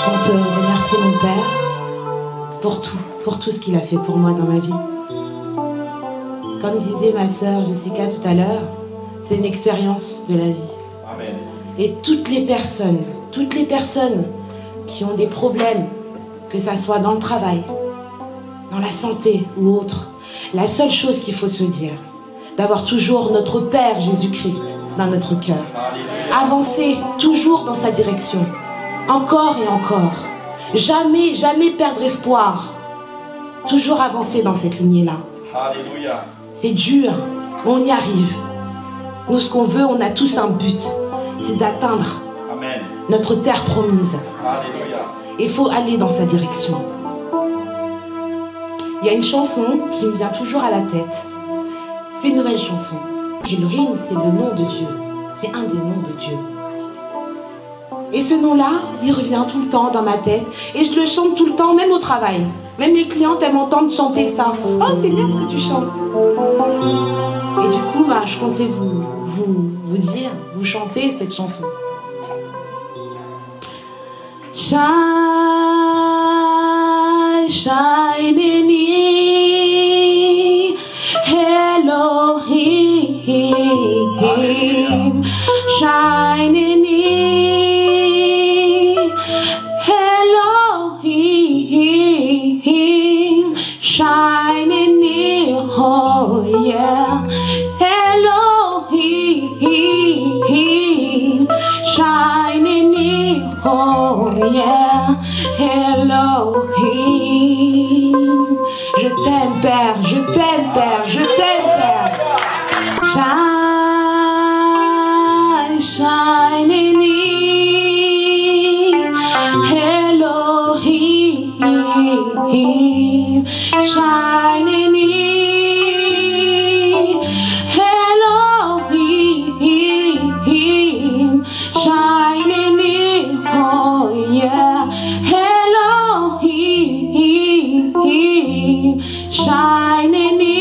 compte remercier mon père pour tout ce qu'il a fait pour moi dans ma vie. Comme disait ma sœur Jessica tout à l'heure, c'est une expérience de la vie. Amen. Et toutes les personnes qui ont des problèmes, que ça soit dans le travail, dans la santé ou autre, la seule chose qu'il faut se dire, d'avoir toujours notre Père Jésus-Christ dans notre cœur. Avancer toujours dans sa direction, encore et encore. Jamais, jamais perdre espoir. Toujours avancer dans cette lignée-là. Alléluia. C'est dur, mais on y arrive. Nous, ce qu'on veut, on a tous un but. C'est d'atteindre notre terre promise. Alléluia. Il faut aller dans sa direction. Il y a une chanson qui me vient toujours à la tête. C'est une nouvelle chanson. Elohim, c'est le nom de Dieu. C'est un des noms de Dieu. Et ce nom-là, il revient tout le temps dans ma tête. Et je le chante tout le temps, même au travail. Même les clientes, elles m'entendent chanter ça. Oh, c'est bien ce que tu chantes. Et du coup, je comptais vous dire, vous chanter cette chanson. Shine, shine in me, Elohim, shine in me, Elohim, shine in me, oh yeah, Elohim, shine in me, oh yeah, Elohim. Je t'aime Père, je t'aime Père, je t'aime Père. Shine, shine in me, Elohim, shine in me, Elohim, shine in me, oh yeah, Elohim, shine in me,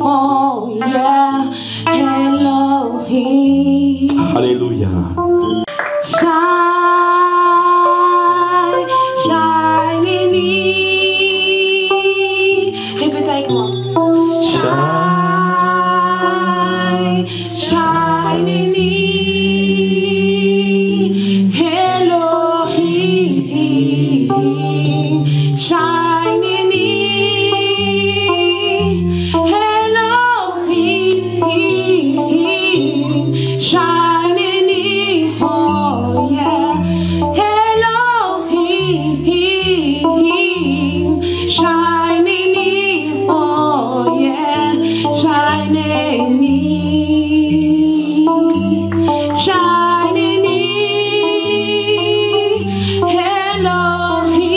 oh yeah, Elohim. Alléluia. Shine, shine in me. Répète avec moi. Shine, shine in me. Elohim, shine in me. Elohim, shine in me. Oh yeah. Elohim, shine in me. Oh yeah. Shine in me. Shine in me. Elohim,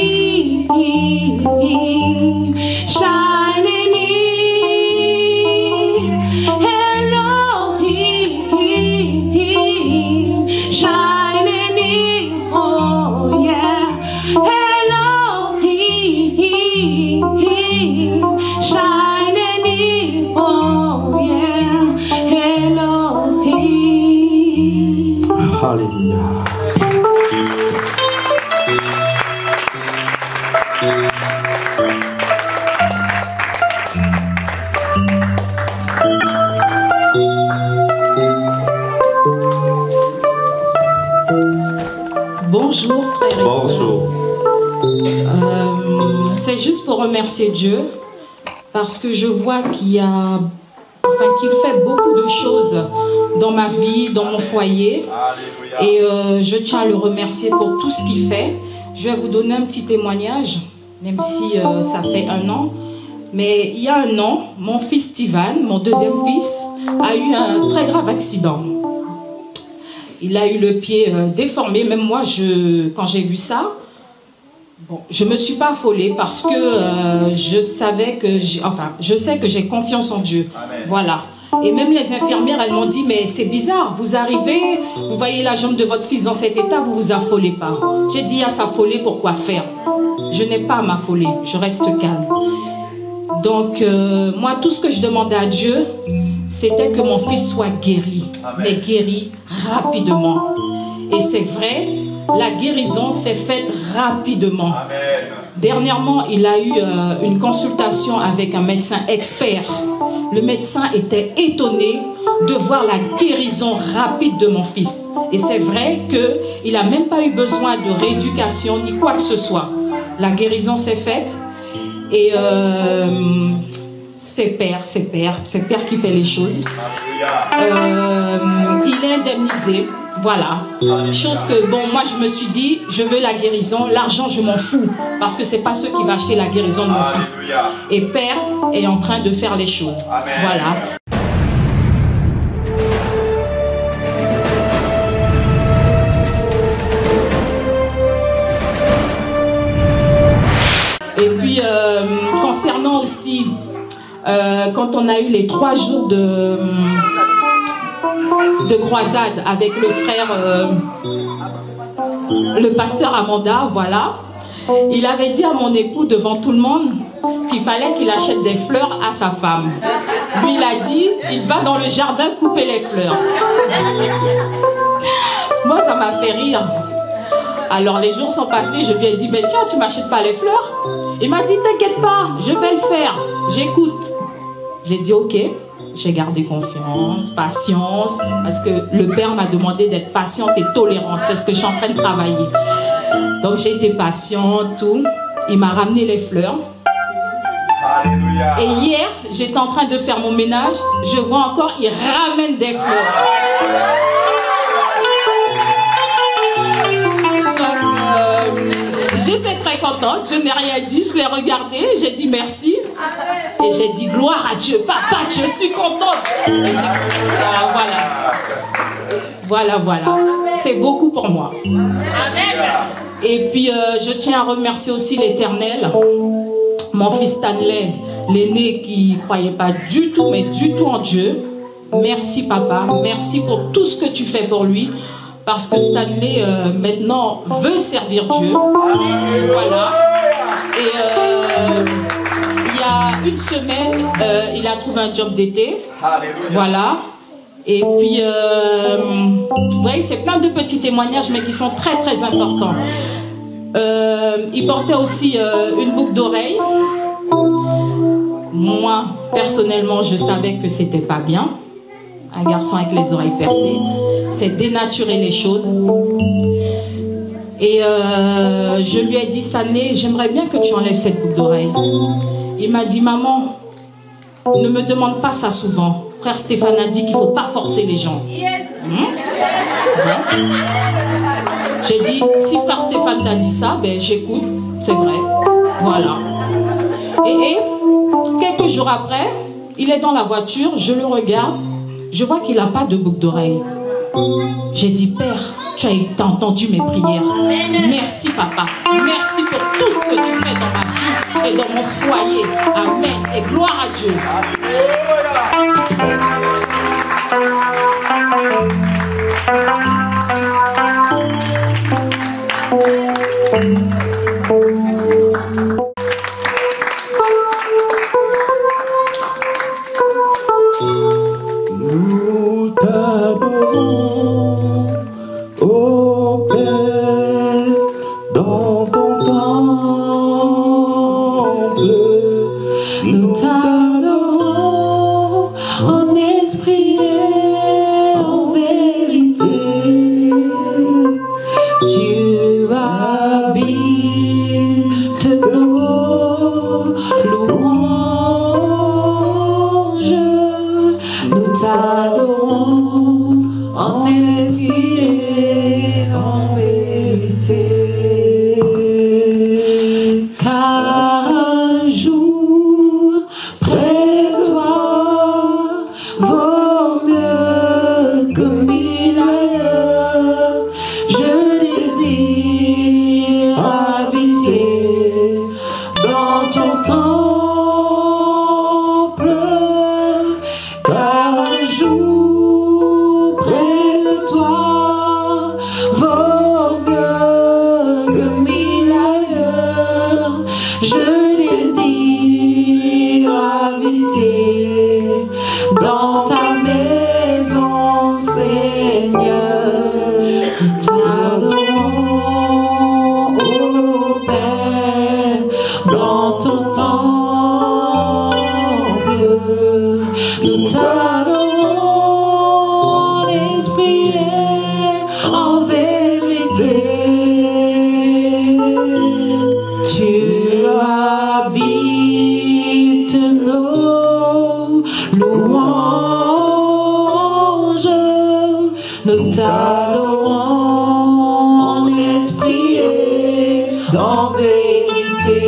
shine in me. Elohim, shine in me. Oh yeah. Elohim, shine in me. Oh yeah. Elohim. Alléluia. Bonjour frères et sœurs. Bonjour. C'est juste pour remercier Dieu parce que je vois qu'il fait beaucoup de choses dans ma vie, dans mon foyer. Alléluia. Et je tiens à le remercier pour tout ce qu'il fait. Je vais vous donner un petit témoignage, même si ça fait 1 an. Mais il y a 1 an, mon fils Steven, mon deuxième fils, a eu un très grave accident. Il a eu le pied déformé. Même moi, quand j'ai vu ça, bon, je ne me suis pas affolée parce que je sais que j'ai confiance en Dieu. Amen. Voilà. Et même les infirmières, elles m'ont dit, mais c'est bizarre, vous arrivez, vous voyez la jambe de votre fils dans cet état, vous vous affolez pas. J'ai dit, à s'affoler, pourquoi faire? Je n'ai pas à m'affoler, je reste calme. Donc, moi, tout ce que je demandais à Dieu, c'était que mon fils soit guéri. Amen. Mais guéri rapidement. Et c'est vrai, la guérison s'est faite rapidement. Amen. Dernièrement, il a eu une consultation avec un médecin expert. Le médecin était étonné de voir la guérison rapide de mon fils. Et c'est vrai qu'il n'a même pas eu besoin de rééducation ni quoi que ce soit. La guérison s'est faite et c'est Père qui fait les choses. Il est indemnisé. Voilà. Chose que, bon, moi je me suis dit, je veux la guérison. L'argent, je m'en fous. Parce que c'est pas ce qui va acheter la guérison de mon fils. Et Père est en train de faire les choses. Amen. Voilà. Et puis, concernant aussi, quand on a eu les 3 jours de croisade avec le frère, le pasteur Amanda, voilà. Il avait dit à mon époux devant tout le monde qu'il fallait qu'il achète des fleurs à sa femme. Lui, il a dit, il va dans le jardin couper les fleurs. Moi, ça m'a fait rire. Alors, les jours sont passés, je lui ai dit, mais tiens, tu m'achètes pas les fleurs? Il m'a dit, t'inquiète pas, je vais le faire. J'écoute. J'ai dit, ok. J'ai gardé confiance, patience, parce que le Père m'a demandé d'être patiente et tolérante. C'est ce que je suis en train de travailler. Donc j'ai été patiente, tout. Il m'a ramené les fleurs. Alléluia. Et hier, j'étais en train de faire mon ménage. Je vois encore, il ramène des fleurs. Donc, j'étais très contente. Je n'ai rien dit. Je l'ai regardé. J'ai dit merci. Et j'ai dit gloire à Dieu. Papa, je suis contente. Et j'ai commencé à, voilà. C'est beaucoup pour moi. Amen. Et puis, je tiens à remercier aussi l'Éternel. Mon fils Stanley, l'aîné qui ne croyait pas du tout, mais du tout en Dieu. Merci, papa. Merci pour tout ce que tu fais pour lui. Parce que Stanley, maintenant, veut servir Dieu. Voilà. Et il y a une semaine, il a trouvé un job d'été. Voilà. Et puis, vous voyez, c'est plein de petits témoignages, mais qui sont très, très importants. Il portait aussi une boucle d'oreille. Moi, personnellement, je savais que c'était pas bien. Un garçon avec les oreilles percées, c'est dénaturer les choses. Et je lui ai dit, Sané, j'aimerais bien que tu enlèves cette boucle d'oreille. Il m'a dit, maman, ne me demande pas ça souvent. Frère Stéphane a dit qu'il ne faut pas forcer les gens. J'ai dit, si frère Stéphane t'a dit ça, ben j'écoute, c'est vrai. Voilà. Et quelques jours après, il est dans la voiture, je le regarde, je vois qu'il n'a pas de boucle d'oreille. J'ai dit, Père, tu as entendu mes prières. Merci, papa. Merci pour tout ce que tu fais dans ma vie et dans mon foyer. Amen. Et gloire à Dieu. Nous t'adorons, ô Père, dans ton temple. Nous t'adorons en esprit et en vérité. Tu habites nos louanges. Nous t'adorons en esprit et en vérité. Car un jour près de toi vaut mieux que 1000 ailleurs. Je désire habiter dans ton temple. Car un jour près de toi vaut mieux que 1000 ailleurs. Je désire habiter dans ta maison, Seigneur. Nous t'adorons. en vérité.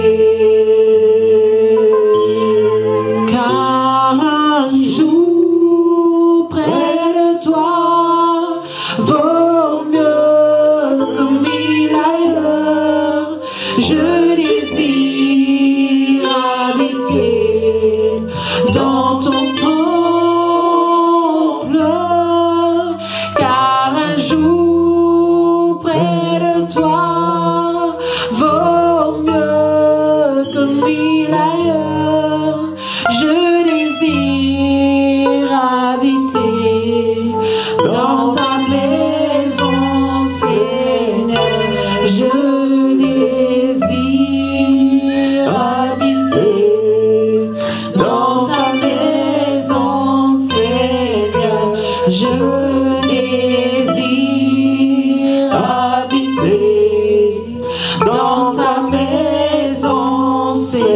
Car un jour près de toi vaut mieux que 1000 ailleurs. Je désire habiter dans ton temple, car un jour près de toi vaut mieux que 1000 ailleurs. Je désire habiter dans ta maison, Seigneur. Je désire habiter dans ta maison, Seigneur. Je désire habiter dans ta maison, Seigneur.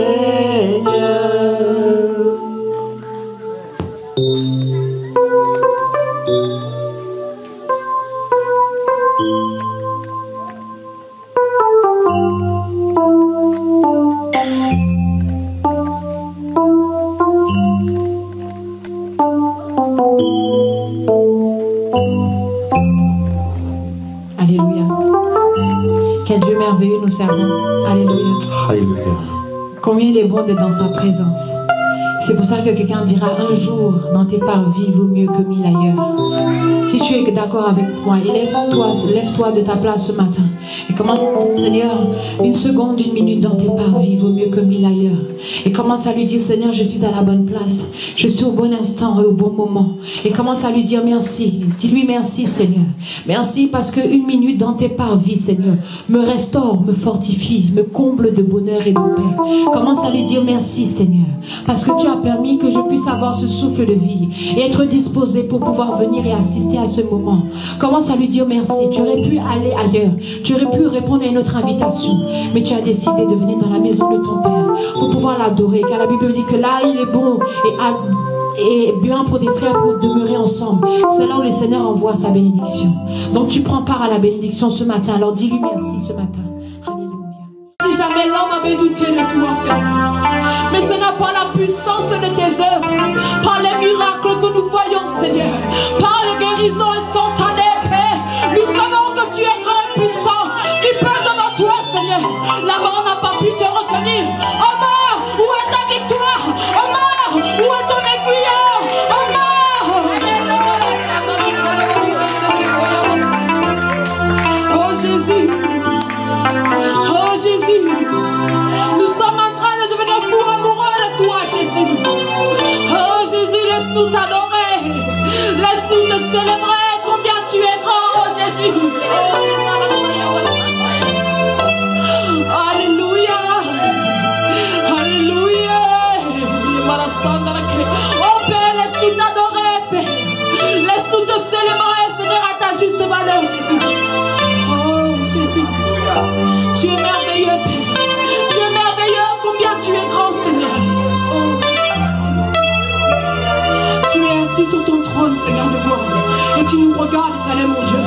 Alléluia. Quel Dieu merveilleux nous servons. Alléluia. Alléluia. Combien il est bon d'être dans sa présence. C'est pour ça que quelqu'un dira un jour dans tes parvis vaut mieux que 1000 ailleurs. Si tu es d'accord avec moi, lève-toi de ta place ce matin. Et commence, Seigneur, une seconde, une minute dans tes parvis vaut mieux que 1000 ailleurs. Et commence à lui dire, Seigneur, je suis à la bonne place. Je suis au bon instant et au bon moment. Et commence à lui dire merci. Dis-lui merci, Seigneur. Merci parce qu'une minute dans tes parvis, Seigneur, me restaure, me fortifie, me comble de bonheur et de paix. Commence à lui dire merci, Seigneur. Parce que tu as permis que je puisse avoir ce souffle de vie et être disposé pour pouvoir venir et assister à ce moment. Commence à lui dire merci. Tu aurais pu aller ailleurs. Tu aurais pu répondre à une autre invitation. Mais tu as décidé de venir dans la maison de ton Père pour pouvoir l'adorer. Car la Bible dit que là, il est bon et bien pour des frères pour demeurer ensemble. C'est là où le Seigneur envoie sa bénédiction. Donc tu prends part à la bénédiction ce matin. Alors dis-lui merci ce matin. Alléluia. Si jamais l'homme avait douté de toi, Père, mais ce n'est pas la puissance de tes œuvres, par les miracles que nous voyons, Seigneur, par les guérisons instantanées, Père, nous savons que tu es grand et puissant, qui peut devant toi, Seigneur. La mort n'a pas pu te retenir. Oh mort, où est ta victoire? Oh mort, où est ton aiguillon? Oh mort. Oh Jésus, oh Jésus, nous sommes en train de devenir fous amoureux de toi, Jésus. Oh Jésus, laisse-nous t'adorer, laisse-nous te célébrer, combien tu es grand, oh Jésus. Alléluia, alléluia. Oh Père, laisse-nous t'adorer, Père, laisse-nous te célébrer, Seigneur, à ta juste valeur, Jésus. Oh Jésus, tu es merveilleux, Père. Tu es merveilleux, combien tu es grand, Seigneur. Oh. Tu es assis sur ton trône, Seigneur de gloire. Et tu nous regardes, éternel mon Dieu.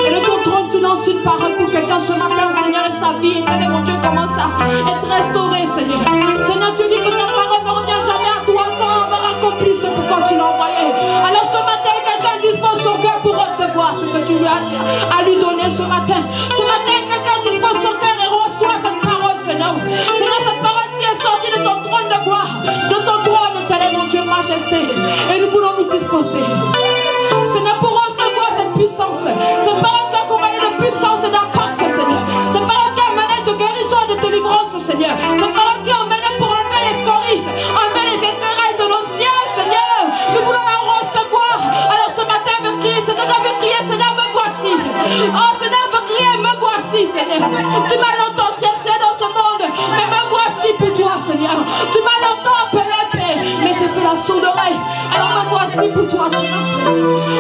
Et de ton trône, tu lances une parole pour quelqu'un ce matin, Seigneur, et sa vie, éternel mon Dieu, commence à être restaurée, Seigneur. Seigneur, tu dis que ta parole ne revient jamais à toi sans avoir accompli ce pourquoi tu l'as envoyé. Alors ce matin, quelqu'un dispose son cœur pour recevoir ce que tu lui as à lui donner ce matin. Ce matin, quelqu'un dispose son cœur et reçoit cette parole, Seigneur. Seigneur, cette parole qui est sortie de ton trône de gloire, de ton trône, éternel mon Dieu, majesté. Et nous voulons nous disposer, Seigneur, pour recevoir cette puissance. Cette parole qui a accompagné de puissance et d'impact, Seigneur. Cette parole qui a mené de guérison et de délivrance, Seigneur. Cette parole qui a mené pour enlever les scories, enlever les éclairages de nos cieux, Seigneur. Nous voulons la recevoir. Alors ce matin, me crier, Seigneur, je veux crier, Seigneur, me voici. Oh Seigneur, me crier, me voici, Seigneur. Tu m'as longtemps cherché dans ce monde, mais me voici pour toi, Seigneur. Tu m'as longtemps appelé, Père, mais j'ai fait la sourde oreille. Alors me voici pour toi, Seigneur.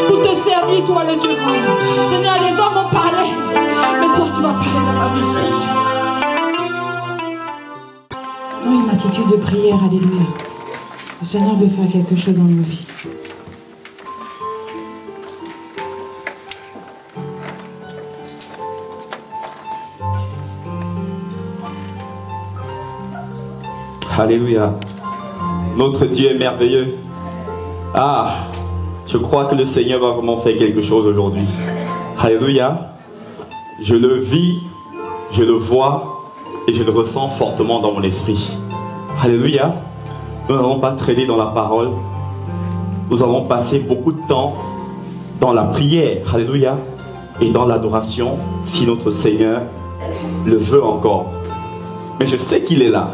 Pour te servir, toi, le Dieu grand. Seigneur, les hommes ont parlé, mais toi, tu vas parler dans ma vie. Dans une attitude de prière, alléluia. Le Seigneur veut faire quelque chose dans nos vies. Alléluia. Notre Dieu est merveilleux. Ah, je crois que le Seigneur va vraiment faire quelque chose aujourd'hui. Alléluia. Je le vis, je le vois et je le ressens fortement dans mon esprit. Alléluia. Nous n'allons pas traîner dans la parole. Nous allons passer beaucoup de temps dans la prière. Alléluia. Et dans l'adoration, si notre Seigneur le veut encore. Mais je sais qu'il est là.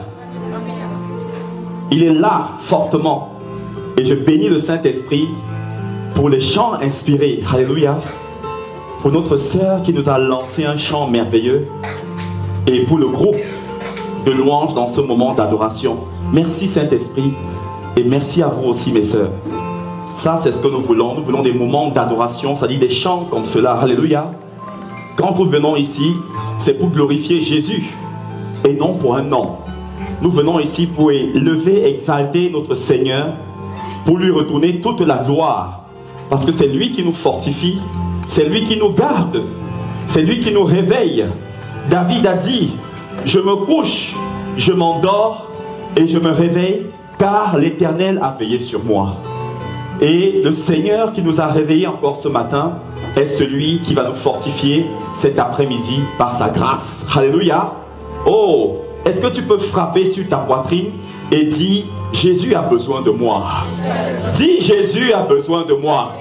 Il est là fortement. Et je bénis le Saint-Esprit pour les chants inspirés. Alléluia. Pour notre sœur qui nous a lancé un chant merveilleux. Et pour le groupe de louanges dans ce moment d'adoration. Merci Saint-Esprit. Et merci à vous aussi mes sœurs. Ça c'est ce que nous voulons. Nous voulons des moments d'adoration. C'est-à-dire des chants comme cela. Alléluia. Quand nous venons ici, c'est pour glorifier Jésus. Et non pour un nom. Nous venons ici pour élever, exalter notre Seigneur. Pour lui retourner toute la gloire. Parce que c'est lui qui nous fortifie. C'est lui qui nous garde. C'est lui qui nous réveille. David a dit, je me couche, je m'endors et je me réveille car l'Éternel a veillé sur moi. Et le Seigneur qui nous a réveillés encore ce matin est celui qui va nous fortifier cet après-midi par sa grâce. Alléluia. Oh, est-ce que tu peux frapper sur ta poitrine et dire, Jésus a besoin de moi. Dis, Jésus a besoin de moi.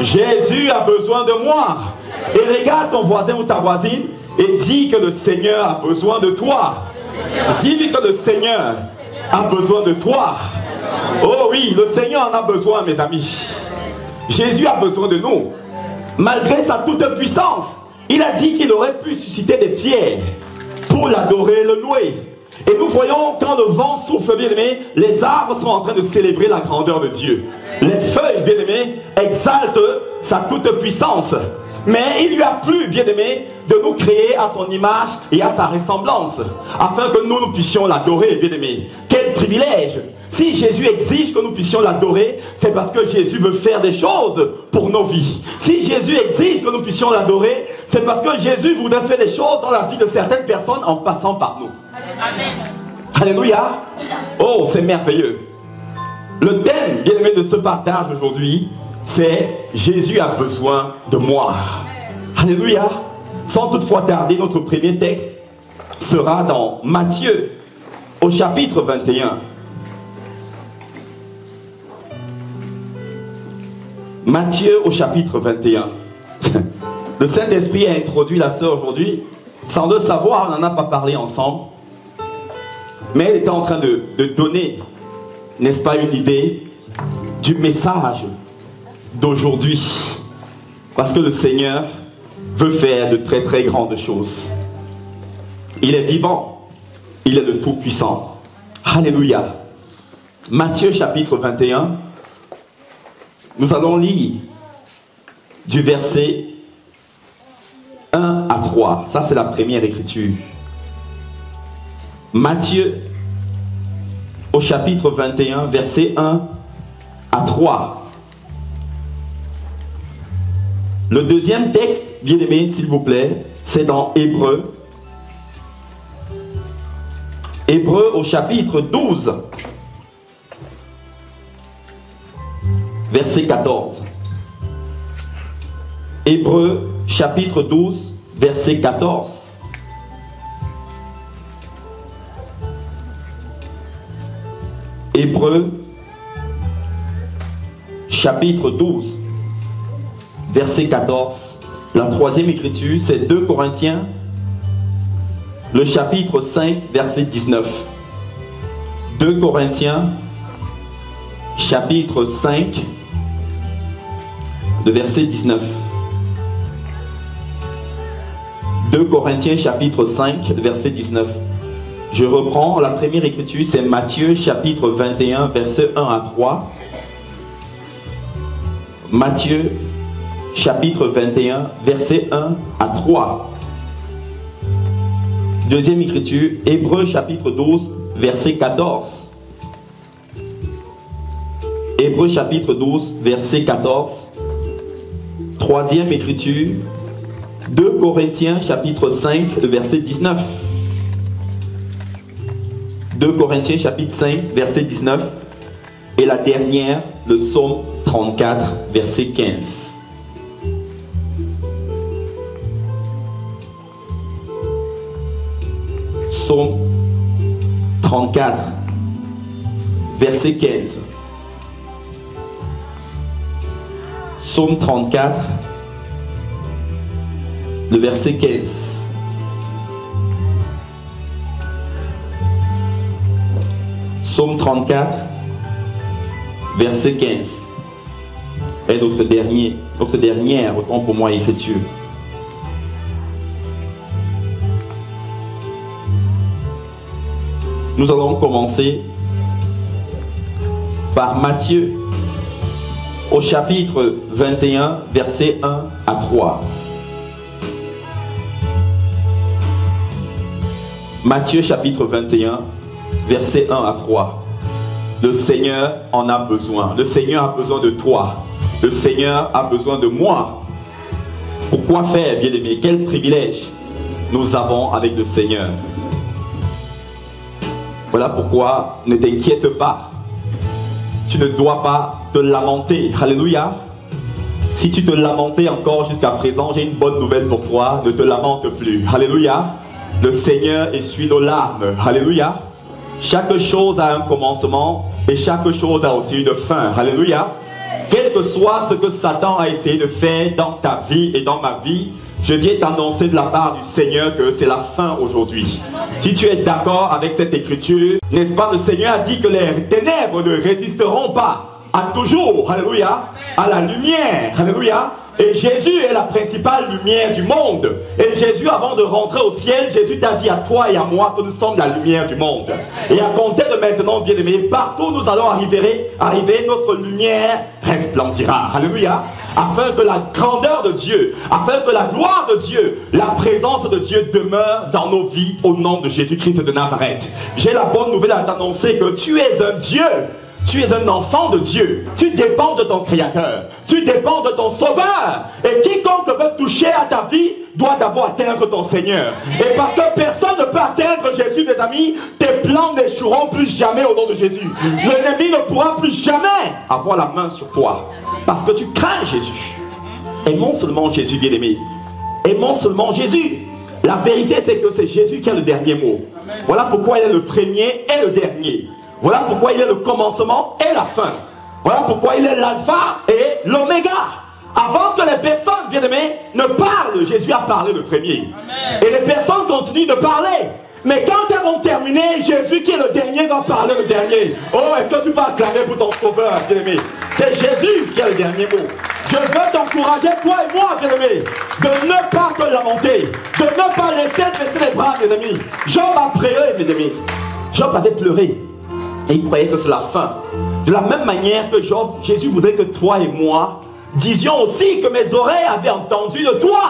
Jésus a besoin de moi. Et regarde ton voisin ou ta voisine et dis que le Seigneur a besoin de toi. Dis-lui que le Seigneur a besoin de toi. Oh oui, le Seigneur en a besoin, mes amis. Jésus a besoin de nous. Malgré sa toute puissance, il a dit qu'il aurait pu susciter des pierres pour l'adorer, le louer. Et nous voyons quand le vent souffle, bien-aimés, les arbres sont en train de célébrer la grandeur de Dieu. Les feuilles, bien-aimés, exaltent sa toute puissance. Mais il lui a plu, bien-aimés, de nous créer à son image et à sa ressemblance, afin que nous puissions l'adorer, bien-aimés. Quel privilège! Si Jésus exige que nous puissions l'adorer, c'est parce que Jésus veut faire des choses pour nos vies. Si Jésus exige que nous puissions l'adorer, c'est parce que Jésus voudrait faire des choses dans la vie de certaines personnes en passant par nous. Amen. Alléluia. Oh, c'est merveilleux. Le thème, bien-aimé, de ce partage aujourd'hui, c'est Jésus a besoin de moi. Alléluia. Sans toutefois tarder, notre premier texte sera dans Matthieu, au chapitre 21. Matthieu au chapitre 21. Le Saint-Esprit a introduit la sœur aujourd'hui. Sans le savoir, on n'en a pas parlé ensemble. Mais elle était en train de donner, n'est-ce pas, une idée du message d'aujourd'hui. Parce que le Seigneur veut faire de très très grandes choses. Il est vivant. Il est le Tout-Puissant. Alléluia. Matthieu chapitre 21. Nous allons lire du verset 1 à 3. Ça, c'est la première écriture. Matthieu, au chapitre 21, verset 1 à 3. Le deuxième texte, bien aimé, s'il vous plaît, c'est dans Hébreux. Hébreux, au chapitre 12. Verset 14. Hébreux chapitre 12, verset 14. Hébreux chapitre 12, verset 14. La troisième écriture, c'est 2 Corinthiens, le chapitre 5, verset 19. 2 Corinthiens, chapitre 5, le verset 19. 2 Corinthiens chapitre 5, verset 19. Je reprends, la première écriture, c'est Matthieu chapitre 21, verset 1 à 3. Matthieu chapitre 21, verset 1 à 3. Deuxième écriture, Hébreux chapitre 12, verset 14. Hébreux chapitre 12, verset 14. Troisième écriture, 2 Corinthiens chapitre 5, le verset 19. 2 Corinthiens chapitre 5, verset 19. Et la dernière, le psaume 34, verset 15. Psaume 34, verset 15. Psaume 34, le verset 15. Psaume 34, verset 15. Et notre dernière, autant pour moi, écriture. Nous allons commencer par Matthieu, au chapitre 21, versets 1 à 3. Matthieu chapitre 21, versets 1 à 3. Le Seigneur en a besoin. Le Seigneur a besoin de toi. Le Seigneur a besoin de moi. Pourquoi faire, bien-aimé? Quel privilège nous avons avec le Seigneur. Voilà pourquoi ne t'inquiète pas. Tu ne dois pas te lamenter. Alléluia. Si tu te lamentais encore jusqu'à présent, j'ai une bonne nouvelle pour toi. Ne te lamente plus. Alléluia. Le Seigneur essuie nos larmes. Alléluia. Chaque chose a un commencement et chaque chose a aussi une fin. Alléluia. Quel que soit ce que Satan a essayé de faire dans ta vie et dans ma vie, je viens t'annoncer de la part du Seigneur que c'est la fin aujourd'hui. Si tu es d'accord avec cette écriture, n'est-ce pas, le Seigneur a dit que les ténèbres ne résisteront pas à toujours, alléluia, à la lumière, alléluia. Et Jésus est la principale lumière du monde. Et Jésus, avant de rentrer au ciel, Jésus t'a dit à toi et à moi que nous sommes la lumière du monde. Et à compter de maintenant, bien-aimés, partout où nous allons arriver, notre lumière resplendira. Alléluia. Afin que la grandeur de Dieu, afin que la gloire de Dieu, la présence de Dieu demeure dans nos vies au nom de Jésus-Christ de Nazareth. J'ai la bonne nouvelle à t'annoncer que tu es un Dieu. Tu es un enfant de Dieu. Tu dépends de ton Créateur. Tu dépends de ton Sauveur. Et quiconque veut toucher à ta vie doit d'abord atteindre ton Seigneur. Et parce que personne ne peut atteindre Jésus, mes amis, tes plans n'échoueront plus jamais au nom de Jésus. L'ennemi ne pourra plus jamais avoir la main sur toi. Parce que tu crains Jésus. Aimons seulement Jésus, bien-aimé. Aimons seulement Jésus. La vérité, c'est que c'est Jésus qui a le dernier mot. Voilà pourquoi il est le premier et le dernier. Voilà pourquoi il est le commencement et la fin. Voilà pourquoi il est l'alpha et l'oméga. Avant que les personnes, bien-aimées, ne parlent, Jésus a parlé le premier. Amen. Et les personnes continuent de parler. Mais quand elles vont terminer, Jésus qui est le dernier va parler le dernier. Oh, est-ce que tu vas acclamer pour ton sauveur, bien-aimé? C'est Jésus qui a le dernier mot. Je veux t'encourager, toi et moi, bien-aimé, de ne pas te lamenter, de ne pas laisser baisser les bras, mes amis. Job a pleuré, mes amis. Job avait pleuré. Et il croyait que c'est la fin. De la même manière que Job, Jésus voudrait que toi et moi disions aussi que mes oreilles avaient entendu de toi.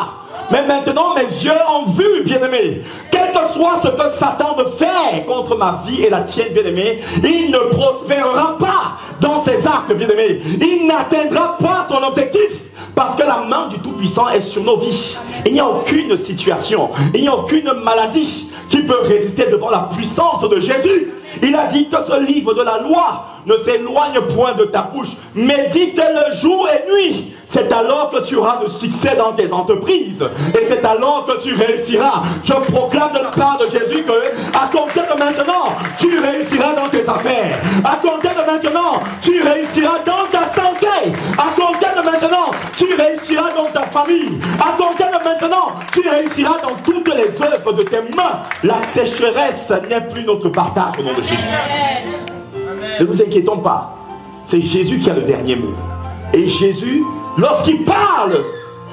Mais maintenant mes yeux ont vu, bien-aimé. Quel que soit ce que Satan veut faire contre ma vie et la tienne, bien-aimé, il ne prospérera pas dans ses arcs, bien-aimé. Il n'atteindra pas son objectif. Parce que la main du Tout-Puissant est sur nos vies. Il n'y a aucune situation, il n'y a aucune maladie qui peut résister devant la puissance de Jésus. Il a dit que ce livre de la loi ne s'éloigne point de ta bouche. Médite-le jour et nuit. C'est alors que tu auras le succès dans tes entreprises. Et c'est alors que tu réussiras. Je proclame de la part de Jésus que, à compter de maintenant, tu réussiras dans tes affaires. À compter de maintenant, tu réussiras dans ta santé. À compter de maintenant, tu réussiras dans ta famille. À compter de maintenant, tu réussiras dans toutes les œuvres de tes mains. La sécheresse n'est plus notre partage au nom de Jésus. Ne vous inquiétons pas. C'est Jésus qui a le dernier mot. Et Jésus, lorsqu'il parle,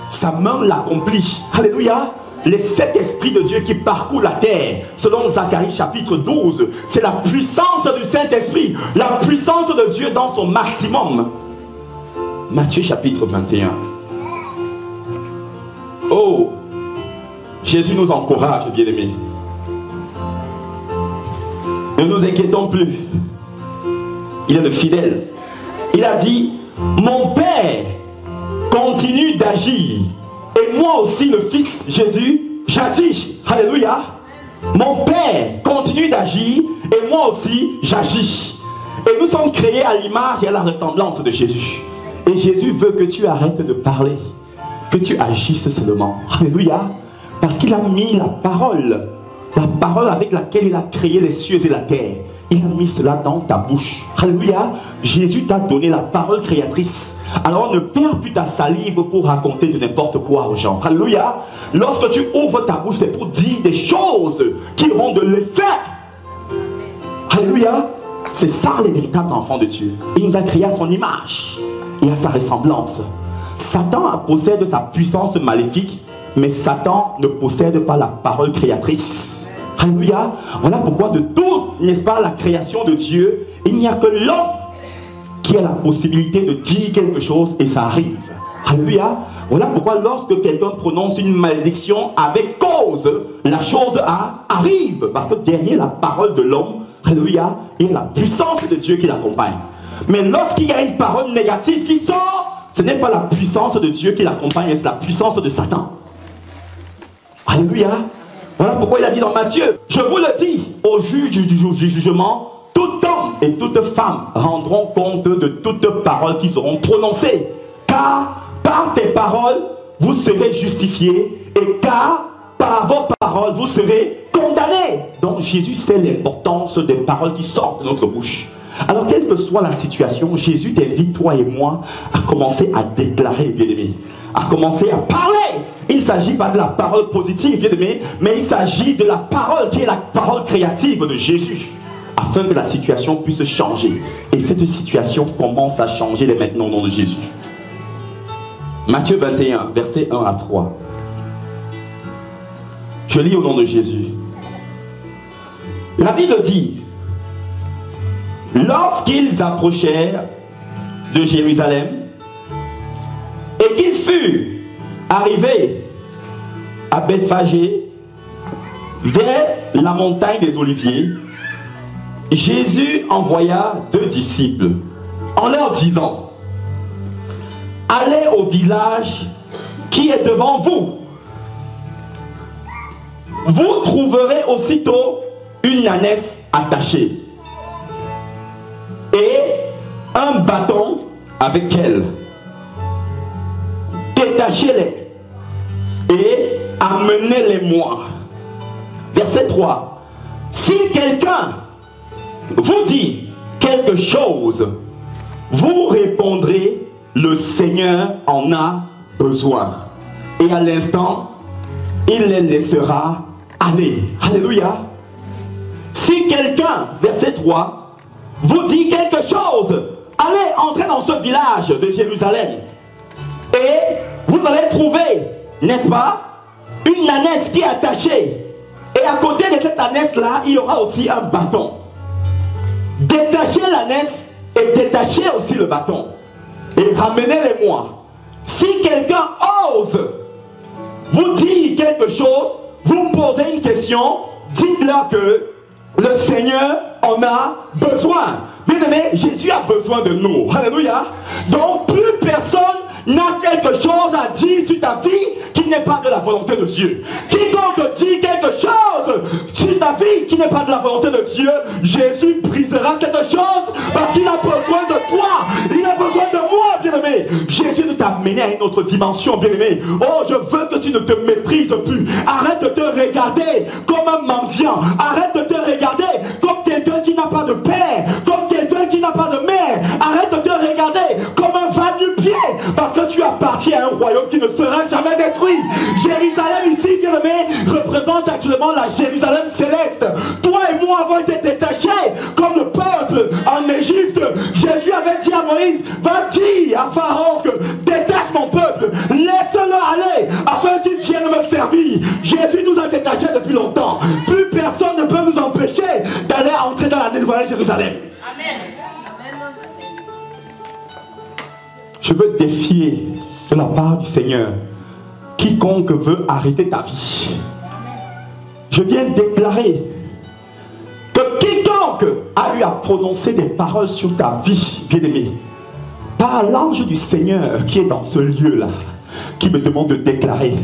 sa main l'accomplit. Alléluia. Les 7 esprits de Dieu qui parcourent la terre, selon Zacharie chapitre 12, c'est la puissance du Saint-Esprit, la puissance de Dieu dans son maximum. Matthieu chapitre 21. Oh, Jésus nous encourage, bien-aimés. Ne nous inquiétons plus. Il est le fidèle. Il a dit, mon Père continue d'agir. Et moi aussi, le Fils Jésus, j'agis. Alléluia. Mon Père continue d'agir. et moi aussi j'agis. Et nous sommes créés à l'image et à la ressemblance de Jésus. Et Jésus veut que tu arrêtes de parler, que tu agisses seulement. Alléluia. Parce qu'il a mis la parole avec laquelle il a créé les cieux et la terre. Il a mis cela dans ta bouche. Alléluia. Jésus t'a donné la parole créatrice. Alors ne perds plus ta salive pour raconter de n'importe quoi aux gens. Alléluia. Lorsque tu ouvres ta bouche, c'est pour dire des choses qui auront de l'effet. Alléluia. C'est ça les véritables enfants de Dieu. Il nous a créés à son image et à sa ressemblance. Satan possède sa puissance maléfique, mais Satan ne possède pas la parole créatrice. Alléluia. Voilà pourquoi de toute, n'est-ce pas, la création de Dieu, il n'y a que l'homme qui a la possibilité de dire quelque chose et ça arrive. Alléluia. Voilà pourquoi lorsque quelqu'un prononce une malédiction avec cause, la chose arrive. Parce que derrière la parole de l'homme, alléluia, il y a la puissance de Dieu qui l'accompagne. Mais lorsqu'il y a une parole négative qui sort, ce n'est pas la puissance de Dieu qui l'accompagne, c'est la puissance de Satan. Alléluia. Voilà pourquoi il a dit dans Matthieu, je vous le dis, au juge du jugement, tout homme et toute femme rendront compte de toutes paroles qu'ils auront prononcées. Car par tes paroles, vous serez justifiés, et car par vos paroles, vous serez condamnés. Donc Jésus sait l'importance des paroles qui sortent de notre bouche. Alors quelle que soit la situation, Jésus t'invite, toi et moi, à commencer à déclarer, bien-aimé, à commencer à parler. Il ne s'agit pas de la parole positive, bien-aimé, mais il s'agit de la parole qui est la parole créative de Jésus, afin que la situation puisse changer. Et cette situation commence à changer dès maintenant au nom de Jésus. Matthieu 21, versets 1 à 3. Je lis au nom de Jésus. La Bible dit, lorsqu'ils approchèrent de Jérusalem et qu'ils furent arrivés à Bethphagée, vers la montagne des Oliviers, Jésus envoya 2 disciples en leur disant, allez au village qui est devant vous. Vous trouverez aussitôt une ânesse attachée et un bâton avec elle. Détachez-les et amenez-les-moi. Verset 3. Si quelqu'un vous dit quelque chose, vous répondrez, le Seigneur en a besoin. Et à l'instant, il les laissera aller. Alléluia. Si quelqu'un, verset 3, vous dit quelque chose, allez entrer dans ce village de Jérusalem et vous allez trouver, n'est-ce pas, une ânesse qui est attachée. Et à côté de cette ânesse-là, il y aura aussi un bâton. Détachez l'ânesse et détachez aussi le bâton. Et ramenez-les-moi. Si quelqu'un ose vous dire quelque chose, vous posez une question, dites-leur que le Seigneur en a besoin. Bien aimé, Jésus a besoin de nous. Alléluia. Donc plus personne n'a quelque chose à dire sur ta vie qui n'est pas de la volonté de Dieu. Quiconque dit quelque chose sur ta vie qui n'est pas de la volonté de Dieu, Jésus brisera cette chose parce qu'il a besoin de toi. Il a besoin de moi, bien-aimé. Jésus veut t'amener à une autre dimension, bien-aimé. Oh, je veux que tu ne te méprises plus. Arrête de te regarder comme un mendiant. Arrête de te regarder comme quelqu'un qui n'a pas de père, comme quelqu'un qui n'a pas de mère. Arrête de te regarder comme un va-nu-pied, parce que tu appartiens à un royaume qui ne sera jamais détruit. Jérusalem ici, bien-aimé, représente actuellement la Jérusalem céleste. Toi et moi avons été détachés comme le peuple en Égypte. Jésus avait dit à Moïse, va dire à Pharaon que détache mon peuple, laisse-le aller afin qu'il vienne me servir. Jésus nous a détachés depuis longtemps. Plus personne ne peut nous empêcher d'aller entrer dans la nouvelle Jérusalem. Amen. Je veux défier de la part du Seigneur quiconque veut arrêter ta vie. Je viens déclarer que quiconque a eu à prononcer des paroles sur ta vie, bien-aimé, par l'ange du Seigneur qui est dans ce lieu-là, qui me demande de déclarer,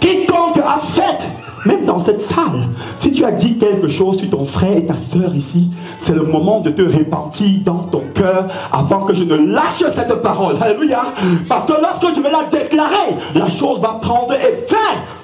quiconque a fait même dans cette salle, si tu as dit quelque chose sur ton frère et ta soeur ici, c'est le moment de te repentir dans ton cœur avant que je ne lâche cette parole. Alléluia. Parce que lorsque je vais la déclarer, la chose va prendre effet.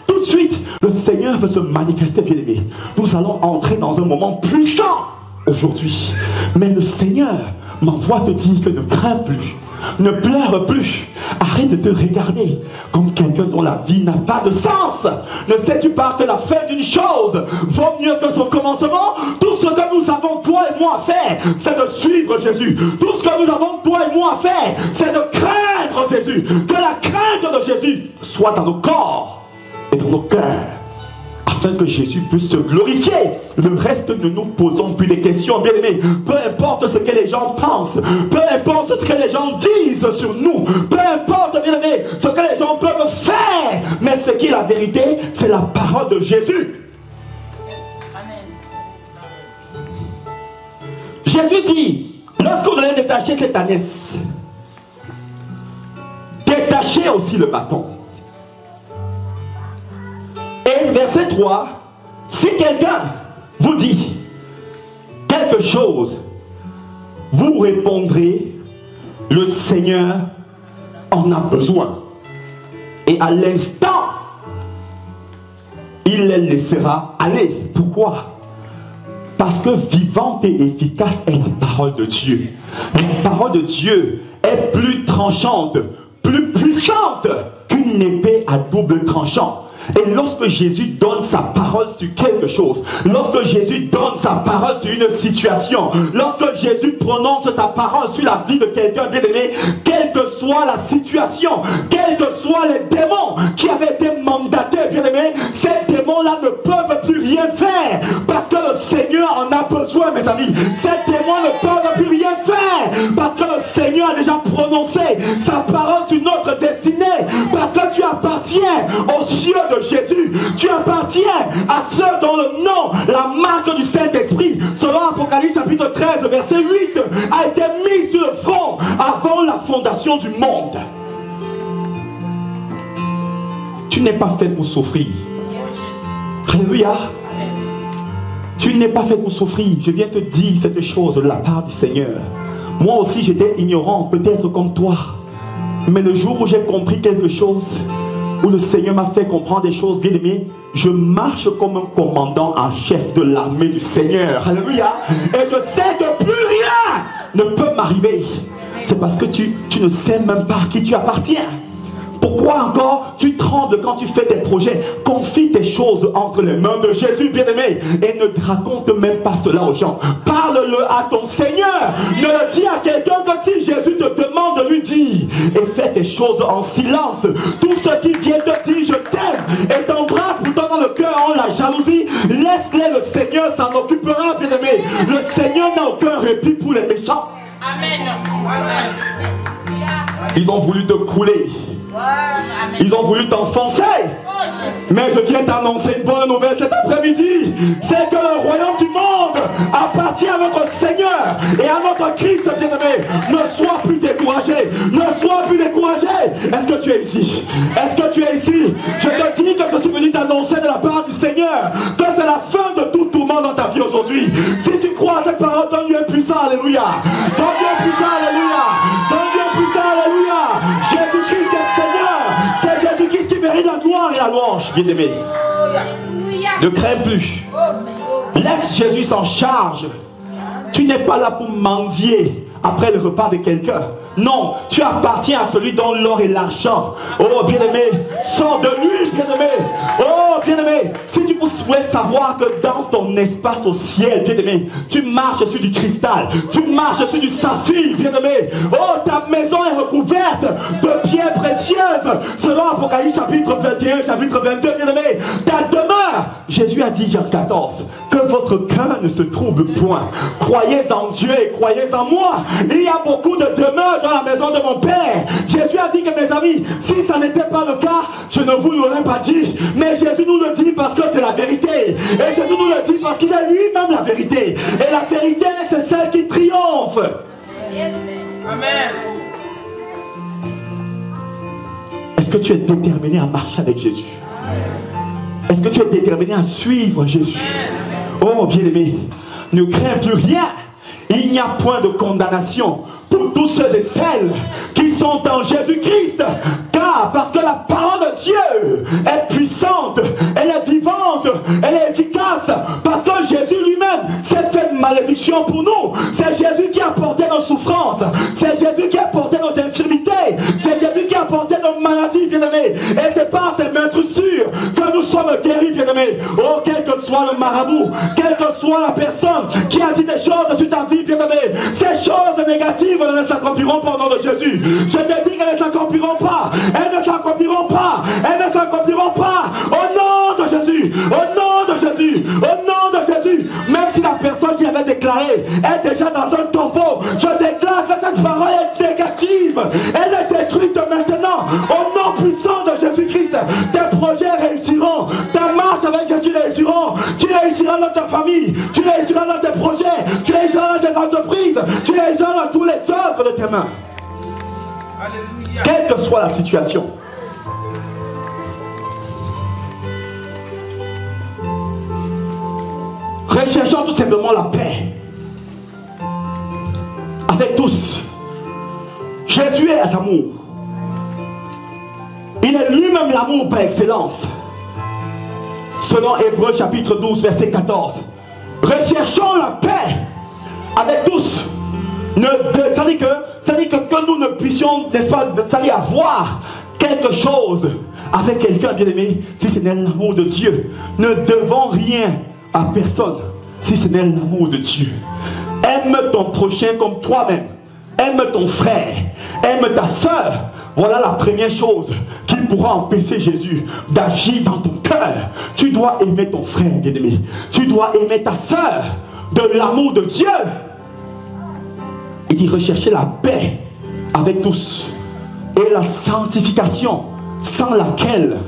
Tout de suite, le Seigneur veut se manifester, bien-aimé. Nous allons entrer dans un moment puissant aujourd'hui. Mais le Seigneur m'envoie te dire que ne crains plus. Ne pleure plus. Arrête de te regarder comme quelqu'un dont la vie n'a pas de sens. Ne sais-tu pas que la fin d'une chose vaut mieux que son commencement? Tout ce que nous avons, toi et moi, à faire, c'est de suivre Jésus. Tout ce que nous avons, toi et moi, à faire, c'est de craindre Jésus. Que la crainte de Jésus soit dans nos corps et dans nos cœurs, afin que Jésus puisse se glorifier. Le reste, ne nous posons plus des questions, bien-aimés. Peu importe ce que les gens pensent, peu importe ce que les gens disent sur nous, peu importe, bien-aimés, ce que les gens peuvent faire, mais ce qui est la vérité, c'est la parole de Jésus. Amen. Jésus dit, lorsque vous allez détacher cette ânesse, détachez aussi le bâton. Et verset 3, si quelqu'un vous dit quelque chose, vous répondrez, le Seigneur en a besoin. Et à l'instant, il les laissera aller. Pourquoi? Parce que vivante et efficace est la parole de Dieu. La parole de Dieu est plus tranchante, plus puissante qu'une épée à double tranchant. Et lorsque Jésus donne sa parole sur quelque chose, lorsque Jésus donne sa parole sur une situation, lorsque Jésus prononce sa parole sur la vie de quelqu'un, bien-aimé, quelle que soit la situation, quels que soient les démons qui avaient été mandatés, bien-aimé, ces démons-là ne peuvent plus rien faire parce que le Seigneur en a besoin, mes amis. Ces démons ne peuvent plus rien faire parce que le Seigneur a déjà prononcé sa parole sur notre destinée, parce que tu appartiens aux cieux de Jésus, tu appartiens à ceux dont le nom, la marque du Saint-Esprit, selon Apocalypse chapitre 13 verset 8, a été mis sur le front avant la fondation du monde. Tu n'es pas fait pour souffrir. Alléluia. Tu n'es pas fait pour souffrir. Je viens te dire cette chose de la part du Seigneur. Moi aussi j'étais ignorant, peut-être comme toi, mais le jour où j'ai compris quelque chose, où le Seigneur m'a fait comprendre des choses, bien aimées, je marche comme un commandant en chef de l'armée du Seigneur. Alléluia. Et je sais que plus rien ne peut m'arriver. C'est parce que tu ne sais même pas à qui tu appartiens. Pourquoi encore tu trembles quand tu fais tes projets? Confie tes choses entre les mains de Jésus, bien-aimé, et ne te raconte même pas cela aux gens. Parle-le à ton Seigneur. Ne le dis à quelqu'un que si Jésus te demande de lui dire, et fais tes choses en silence. Tous ceux qui viennent te dire je t'aime et t'embrassent pourtant dans le cœur en la jalousie, laisse-les, le Seigneur s'en occupera, bien-aimé. Le Seigneur n'a aucun répit pour les méchants. Amen. Ils ont voulu te couler. Ils ont voulu t'enfoncer. Mais je viens t'annoncer une bonne nouvelle cet après-midi. C'est que le royaume du monde appartient à notre Seigneur et à notre Christ, bien-aimé. Ne sois plus découragé. Ne sois plus découragé. Est-ce que tu es ici? Est-ce que tu es ici? Je te dis que je suis venu t'annoncer de la part du Seigneur que c'est la fin de tout tourment dans ta vie aujourd'hui. Si tu crois à cette parole, donne-lui un puissant alléluia. Donne-lui un puissant alléluia. Donne-lui un puissant alléluia. Jésus-Christ est Seigneur. C'est Jésus-Christ qui mérite la gloire et la louange, bien-aimé. Ne crains plus. Laisse Jésus s'en charge. Tu n'es pas là pour mendier après le repas de quelqu'un. Non, tu appartiens à celui dont l'or et l'argent. Oh bien-aimé, sors de lui, bien-aimé. Oh bien-aimé, si tu souhaites savoir que dans ton espace au ciel, bien-aimé, tu marches sur du cristal, tu marches sur du saphir, bien-aimé. Oh, ta maison est recouverte de pierres précieuses. Selon Apocalypse chapitre 21, chapitre 22, bien-aimé, ta demeure, Jésus a dit Jean 14, que votre cœur ne se trouble point. Croyez en Dieu et croyez en moi. Il y a beaucoup de demeures dans la maison de mon Père. Jésus a dit que, mes amis, si ça n'était pas le cas, je ne vous l'aurais pas dit. Mais Jésus nous le dit parce que c'est la vérité. Et Jésus nous le dit parce qu'il est lui-même la vérité. Et la vérité, c'est celle qui triomphe. Yes. Amen. Est-ce que tu es déterminé à marcher avec Jésus? Est-ce que tu es déterminé à suivre Jésus? Oh bien-aimé, ne crains plus rien. Il n'y a point de condamnation pour tous ceux et celles qui sont en Jésus-Christ. Car parce que la parole de Dieu est puissante, elle est vivante, elle est efficace. Parce que Jésus lui-même s'est fait de malédiction pour nous. C'est Jésus qui a porté nos souffrances. C'est Jésus qui a porté nos infirmités. C'est Jésus qui a porté nos maladies, bien-aimés. Et c'est par ces morsures que nous sommes guéris, bien-aimés. Oh, quel que soit le marabout, quelle que soit la personne qui a dit des choses sur ta vie, bien-aimé, ces choses négatives ne s'accompliront pas au nom de Jésus. Je te dis qu'elles ne s'accompliront pas. Elles ne s'accompliront pas. Elles ne s'accompliront pas. Au nom de Jésus. Au nom de Jésus. Au nom de Jésus. Même si la personne qui avait déclaré est déjà dans un tombeau, je déclare que cette parole est négative. Elle est détruite maintenant. Au nom puissant de Jésus-Christ. Tes projets réussiront. Ta marche avec Jésus réussiront. Tu réussiras dans ta famille. Tu réussiras dans tes projets. Tu réussiras dans tes entreprises. Tu réussiras dans tous les œuvres de tes mains. Alléluia. Quelle que soit la situation. Recherchons tout simplement la paix avec tous. Jésus est l'amour. Il est lui-même l'amour par excellence. Selon Hébreux chapitre 12 verset 14. Recherchons la paix avec tous. Ça dit que nous ne puissions, n'est-ce pas, avoir quelque chose avec quelqu'un, bien-aimé, si ce n'est l'amour de Dieu. Ne devons rien à personne si ce n'est l'amour de Dieu. Aime ton prochain comme toi-même. Aime ton frère. Aime ta soeur. Voilà la première chose qui pourra empêcher Jésus d'agir dans ton cœur. Tu dois aimer ton frère, bien-aimé. Tu dois aimer ta soeur de l'amour de Dieu. Il dit rechercher la paix avec tous et la sanctification sans laquelle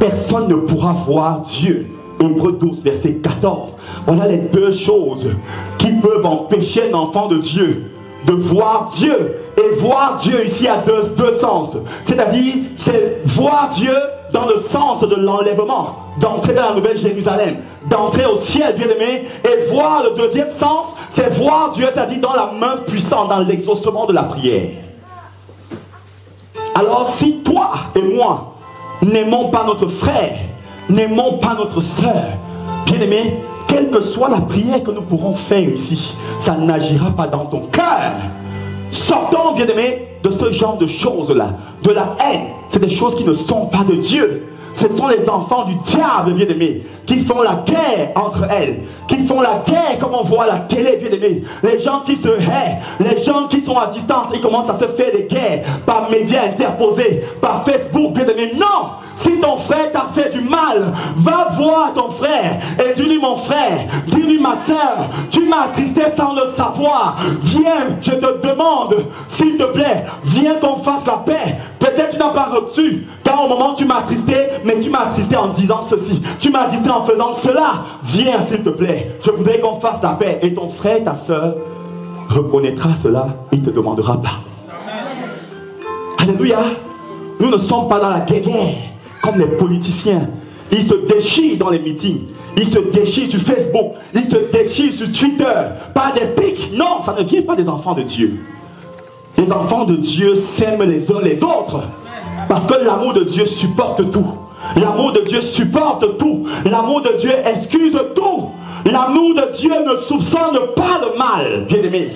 personne ne pourra voir Dieu. Hébreux 12 verset 14. Voilà les deux choses qui peuvent empêcher un enfant de Dieu de voir Dieu. Et voir Dieu ici a deux sens. C'est-à-dire, c'est voir Dieu dans le sens de l'enlèvement, d'entrer dans la Nouvelle Jérusalem, d'entrer au ciel, bien-aimé. Et voir le deuxième sens, c'est voir Dieu, c'est-à-dire dans la main puissante, dans l'exaucement de la prière. Alors si toi et moi n'aimons pas notre frère, n'aimons pas notre soeur, bien-aimé, quelle que soit la prière que nous pourrons faire ici, ça n'agira pas dans ton cœur. Sortons, bien-aimés, de ce genre de choses-là, de la haine. C'est des choses qui ne sont pas de Dieu. Ce sont les enfants du diable, bien-aimés, qui font la guerre entre elles, qui font la guerre comme on voit à la télé, bien-aimés. Les gens qui se haïssent, les gens qui sont à distance, ils commencent à se faire des guerres par médias interposés, par Facebook, bien-aimés. Non! Si ton frère t'a fait du mal, va voir ton frère et dis-lui mon frère, dis-lui ma soeur, tu m'as attristé sans le savoir. Viens, je te demande, s'il te plaît, viens qu'on fasse la paix. Peut-être tu n'as pas reçu, car au moment où tu m'as attristé, mais tu m'as attristé en disant ceci, tu m'as attristé en faisant cela. Viens s'il te plaît, je voudrais qu'on fasse la paix. Et ton frère, ta soeur reconnaîtra cela, il te demandera pardon. Alléluia. Nous ne sommes pas dans la guerre comme les politiciens. Ils se déchirent dans les meetings, ils se déchirent sur Facebook, ils se déchirent sur Twitter par des pics. Non, ça ne vient pas des enfants de Dieu. Les enfants de Dieu s'aiment les uns les autres parce que l'amour de Dieu supporte tout. L'amour de Dieu supporte tout. L'amour de Dieu excuse tout. L'amour de Dieu ne soupçonne pas le mal, bien-aimé.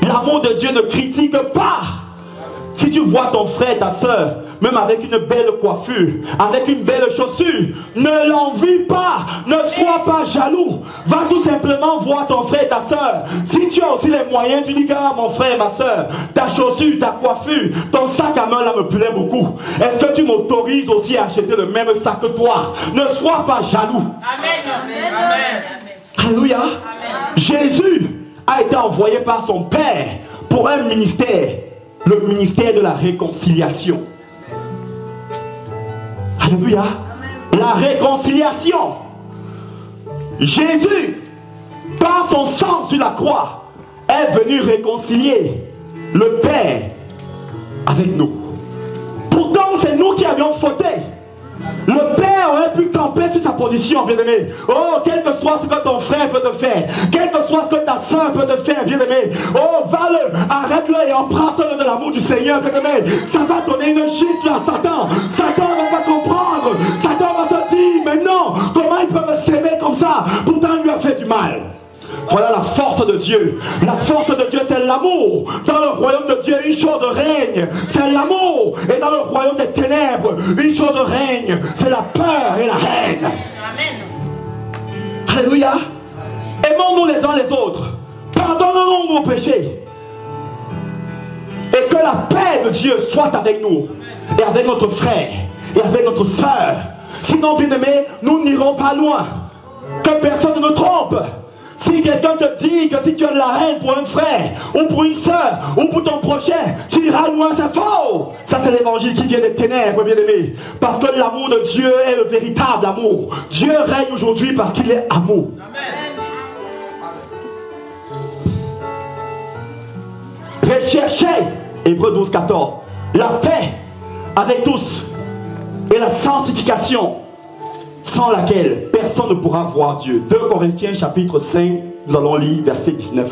L'amour de Dieu ne critique pas. Si tu vois ton frère, ta soeur, même avec une belle coiffure, avec une belle chaussure, ne l'envie pas, ne sois pas jaloux. Va tout simplement voir ton frère, ta soeur. Si tu as aussi les moyens, tu dis que mon frère, ma soeur, ta chaussure, ta coiffure, ton sac à main là me plaît beaucoup. Est-ce que tu m'autorises aussi à acheter le même sac que toi? Ne sois pas jaloux. Amen. Amen. Alléluia. Jésus a été envoyé par son Père pour un ministère. Le ministère de la réconciliation. Alléluia. La réconciliation. Jésus, par son sang sur la croix, est venu réconcilier le Père avec nous. Pourtant, c'est nous qui avions fauté. Le père aurait pu camper sur sa position, bien-aimé. Oh, quel que soit ce que ton frère peut te faire, quel que soit ce que ta soeur peut te faire, bien-aimé. Oh, va-le, arrête-le et embrasse-le de l'amour du Seigneur, bien-aimé. Ça va donner une chute à Satan. Satan va pas comprendre. Satan va se dire, mais non, comment il peut me s'aimer comme ça? Pourtant, il lui a fait du mal. Voilà la force de Dieu. La force de Dieu, c'est l'amour. Dans le royaume de Dieu, une chose règne, c'est l'amour. Et dans le royaume des ténèbres, une chose règne, c'est la peur et la haine. Amen. Alléluia. Aimons-nous les uns les autres. Pardonnons-nous nos péchés. Et que la paix de Dieu soit avec nous. Et avec notre frère. Et avec notre soeur. Sinon, bien-aimés, nous n'irons pas loin. Que personne ne nous trompe. Si quelqu'un te dit que si tu as de la haine pour un frère, ou pour une soeur, ou pour ton prochain, tu iras loin, c'est faux. Ça, c'est l'évangile qui vient des ténèbres, bien-aimés. Parce que l'amour de Dieu est le véritable amour. Dieu règne aujourd'hui parce qu'il est amour. Amen. Recherchez, Hébreux 12, 14, la paix avec tous et la sanctification, sans laquelle personne ne pourra voir Dieu. 2 Corinthiens chapitre 5, nous allons lire verset 19.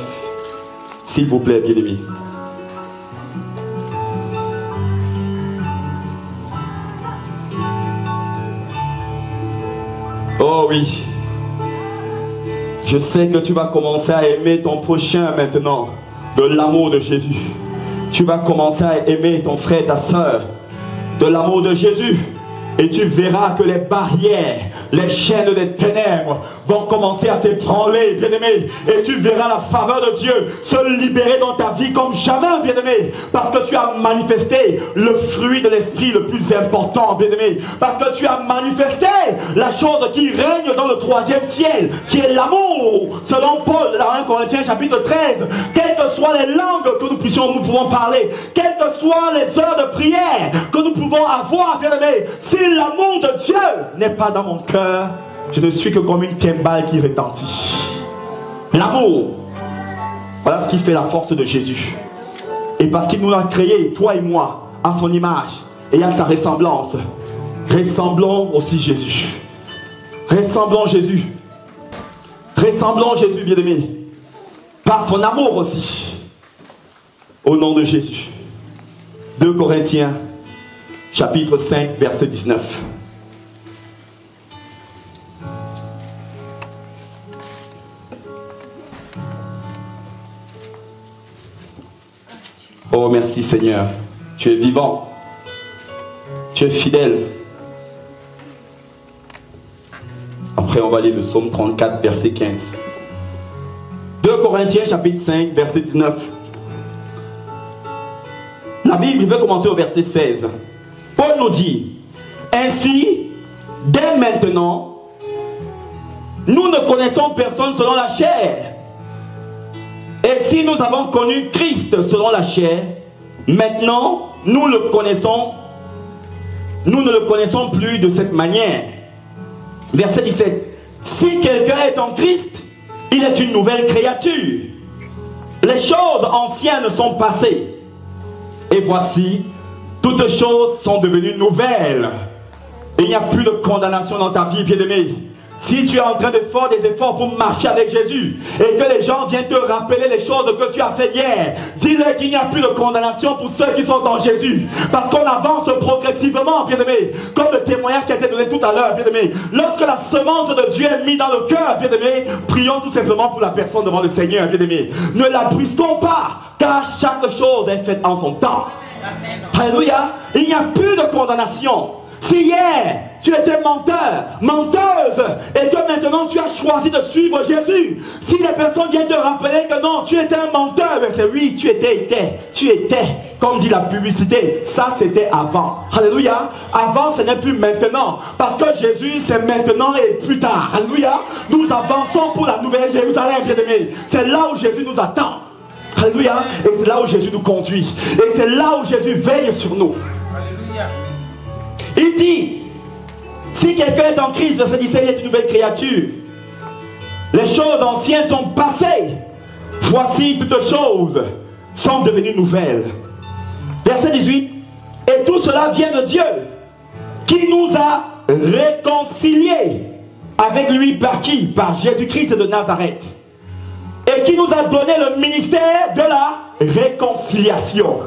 S'il vous plaît, bien-aimés. Oh oui. Je sais que tu vas commencer à aimer ton prochain maintenant, de l'amour de Jésus. Tu vas commencer à aimer ton frère, ta soeur, de l'amour de Jésus. Et tu verras que les barrières, les chaînes des ténèbres vont commencer à s'ébranler, bien-aimé. Et tu verras la faveur de Dieu se libérer dans ta vie comme jamais, bien-aimé. Parce que tu as manifesté le fruit de l'esprit le plus important, bien-aimé. Parce que tu as manifesté la chose qui règne dans le troisième ciel, qui est l'amour. Selon Paul, dans 1 Corinthiens chapitre 13, quelles que soient les langues que nous pouvons parler, quelles que soient les heures de prière que nous pouvons avoir, bien-aimé, si l'amour de Dieu n'est pas dans mon cœur, je ne suis que comme une cymbale qui retentit. L'amour, voilà ce qui fait la force de Jésus. Et parce qu'il nous a créés, toi et moi, à son image et à sa ressemblance, ressemblons aussi Jésus. Ressemblons Jésus. Ressemblons Jésus, bien-aimé, par son amour aussi. Au nom de Jésus. 2 Corinthiens chapitre 5, verset 19. Oh, merci Seigneur. Tu es vivant. Tu es fidèle. Après, on va lire le psaume 34, verset 15. 2 Corinthiens, chapitre 5, verset 19. La Bible veut commencer au verset 16. Paul nous dit, ainsi, dès maintenant, nous ne connaissons personne selon la chair. Et si nous avons connu Christ selon la chair, maintenant, nous ne le connaissons plus de cette manière. Verset 17. Si quelqu'un est en Christ, il est une nouvelle créature. Les choses anciennes sont passées. Et voici, toutes choses sont devenues nouvelles. Et il n'y a plus de condamnation dans ta vie, bien-aimé. Si tu es en train de faire des efforts pour marcher avec Jésus et que les gens viennent te rappeler les choses que tu as fait hier, dis-leur qu'il n'y a plus de condamnation pour ceux qui sont en Jésus. Parce qu'on avance progressivement, bien-aimé. Comme le témoignage qui a été donné tout à l'heure, bien-aimé. Lorsque la semence de Dieu est mise dans le cœur, bien-aimé, prions tout simplement pour la personne devant le Seigneur, bien-aimé. Ne la brusquons pas, car chaque chose est faite en son temps. Amen. Alléluia. Il n'y a plus de condamnation. Si hier tu étais menteur, menteuse, et que maintenant tu as choisi de suivre Jésus, si les personnes viennent te rappeler que non, tu étais un menteur, mais c'est oui, tu étais, comme dit la publicité, ça c'était avant. Alléluia. Avant ce n'est plus maintenant, parce que Jésus c'est maintenant et plus tard. Alléluia. Nous avançons pour la nouvelle Jérusalem, bien-aimés. C'est là où Jésus nous attend. Alléluia. Et c'est là où Jésus nous conduit. Et c'est là où Jésus veille sur nous. Alléluia. Il dit, si quelqu'un est en Christ, verset 17, il est une nouvelle créature. Les choses anciennes sont passées. Voici, toutes choses sont devenues nouvelles. Verset 18, et tout cela vient de Dieu, qui nous a réconciliés avec lui par qui? Par Jésus-Christ de Nazareth. Et qui nous a donné le ministère de la réconciliation.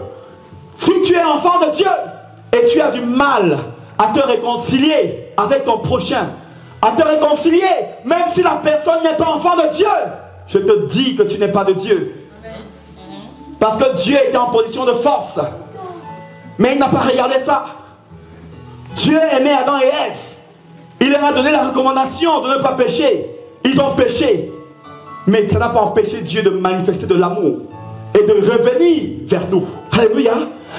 Si tu es enfant de Dieu et tu as du mal à te réconcilier avec ton prochain, à te réconcilier, même si la personne n'est pas enfant de Dieu, je te dis que tu n'es pas de Dieu. Parce que Dieu était en position de force. Mais il n'a pas regardé ça. Dieu aimait Adam et Ève. Il leur a donné la recommandation de ne pas pécher. Ils ont péché. Mais ça n'a pas empêché Dieu de manifester de l'amour et de revenir vers nous. Alléluia.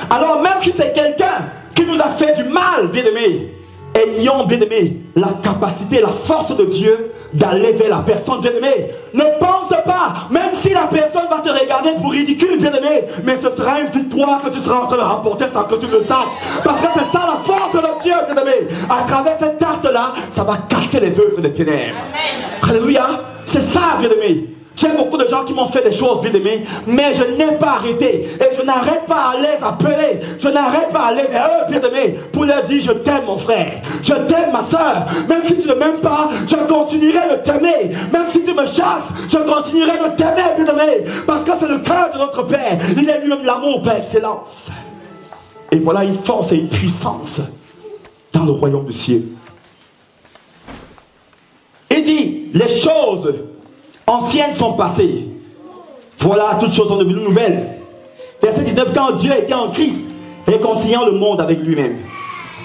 Alors même si c'est quelqu'un qui nous a fait du mal, bien-aimés, ayons, bien-aimés, la capacité, la force de Dieu d'aller vers la personne, bien-aimée. Ne pense pas, même si la personne va te regarder pour ridicule, bien-aimé, mais ce sera une victoire que tu seras en train de remporter sans que tu le saches. Parce que c'est ça la force de Dieu, bien-aimé. À travers cette acte-là, ça va casser les œuvres des ténèbres. Amen. Alléluia. C'est ça, bien-aimé. J'ai beaucoup de gens qui m'ont fait des choses, bien-aimés, mais je n'ai pas arrêté. Et je n'arrête pas à les appeler. Je n'arrête pas à aller vers eux, bien-aimés, pour leur dire: je t'aime, mon frère. Je t'aime, ma soeur. Même si tu ne m'aimes pas, je continuerai de t'aimer. Même si tu me chasses, je continuerai de t'aimer, bien-aimé. Parce que c'est le cœur de notre Père. Il est lui-même l'amour par excellence. Et voilà une force et une puissance dans le royaume du ciel. Il dit: les choses anciennes sont passées. Voilà, toutes choses sont devenues nouvelles. Verset 19, quand Dieu était en Christ, réconciliant le monde avec lui-même,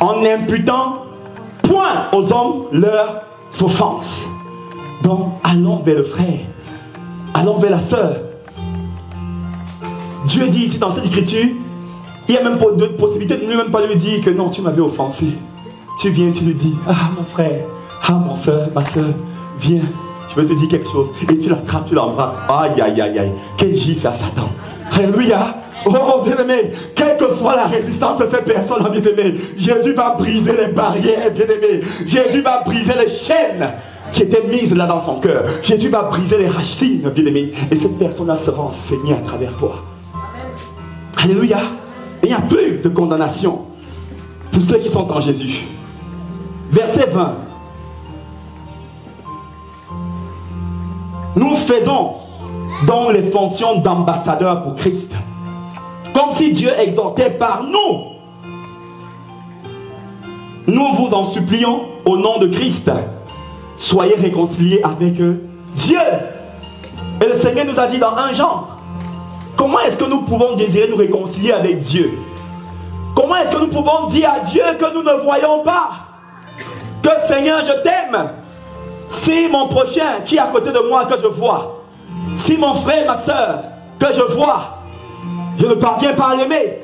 en n'imputant point aux hommes leurs offenses. Donc, allons vers le frère, allons vers la sœur. Dieu dit ici dans cette écriture, il n'y a même pas de possibilité de ne même pas lui dire que non, tu m'avais offensé. Tu viens, tu lui dis: ah, mon frère, ah, mon soeur, ma soeur, viens. Je veux te dire quelque chose. Et tu l'attrapes, tu l'embrasses. Aïe, aïe, aïe, aïe. Quel gifle à Satan. Alléluia. Oh, bien-aimé, quelle que soit la résistance de ces personnes, bien-aimé, Jésus va briser les barrières, bien-aimé. Jésus va briser les chaînes qui étaient mises là dans son cœur. Jésus va briser les racines, bien-aimé. Et cette personne-là sera enseignée à travers toi. Alléluia. Et il n'y a plus de condamnation pour ceux qui sont en Jésus. Verset 20. Nous faisons donc les fonctions d'ambassadeurs pour Christ. Comme si Dieu exhortait par nous. Nous vous en supplions au nom de Christ. Soyez réconciliés avec Dieu. Et le Seigneur nous a dit dans 1 Jean, comment est-ce que nous pouvons désirer nous réconcilier avec Dieu? Comment est-ce que nous pouvons dire à Dieu que nous ne voyons pas? Que Seigneur, je t'aime. Si mon prochain qui est à côté de moi que je vois, si mon frère, ma soeur que je vois, je ne parviens pas à l'aimer,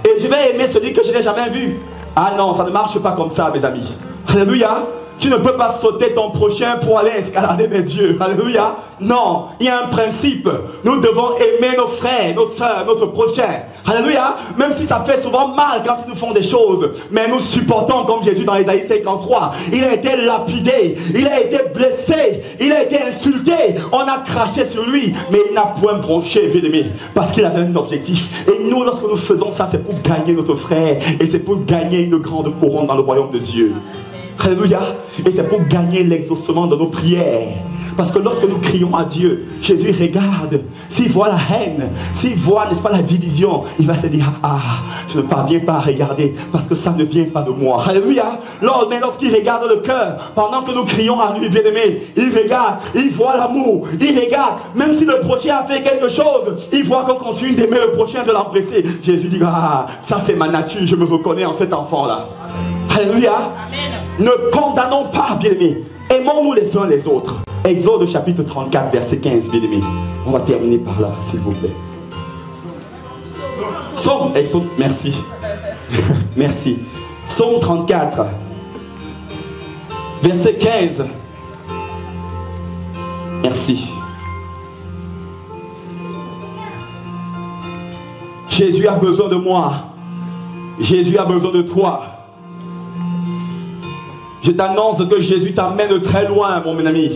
et je vais aimer celui que je n'ai jamais vu. Ah non, ça ne marche pas comme ça, mes amis. Alléluia. Tu ne peux pas sauter ton prochain pour aller escalader mes dieux. Alléluia. Non, il y a un principe. Nous devons aimer nos frères, nos soeurs, notre prochain. Alléluia. Même si ça fait souvent mal quand ils nous font des choses. Mais nous supportons comme Jésus dans Ésaïe 53. Il a été lapidé. Il a été blessé. Il a été insulté. On a craché sur lui. Mais il n'a point bronché, bien-aimé. Parce qu'il avait un objectif. Et nous, lorsque nous faisons ça, c'est pour gagner notre frère. Et c'est pour gagner une grande couronne dans le royaume de Dieu. Alléluia. Et c'est pour gagner l'exaucement de nos prières. Parce que lorsque nous crions à Dieu, Jésus regarde. S'il voit la haine, s'il voit, n'est-ce pas, la division, il va se dire: ah, je ne parviens pas à regarder parce que ça ne vient pas de moi. Alléluia. Mais lorsqu'il regarde le cœur, pendant que nous crions à lui, bien-aimé, il regarde, il voit l'amour, il regarde. Même si le prochain a fait quelque chose, il voit qu'on continue d'aimer le prochain, de l'embrasser. Jésus dit: ah, ça c'est ma nature, je me reconnais en cet enfant-là. Alléluia. Amen. Ne condamnons pas, bien-aimés. Aimons-nous les uns les autres. Exode chapitre 34, verset 15, bien-aimés. On va terminer par là, s'il vous plaît. Psaume, Exode, merci. Merci. Psaume 34, verset 15. Merci. Jésus a besoin de moi. Jésus a besoin de toi. Je t'annonce que Jésus t'amène très loin, mon ami.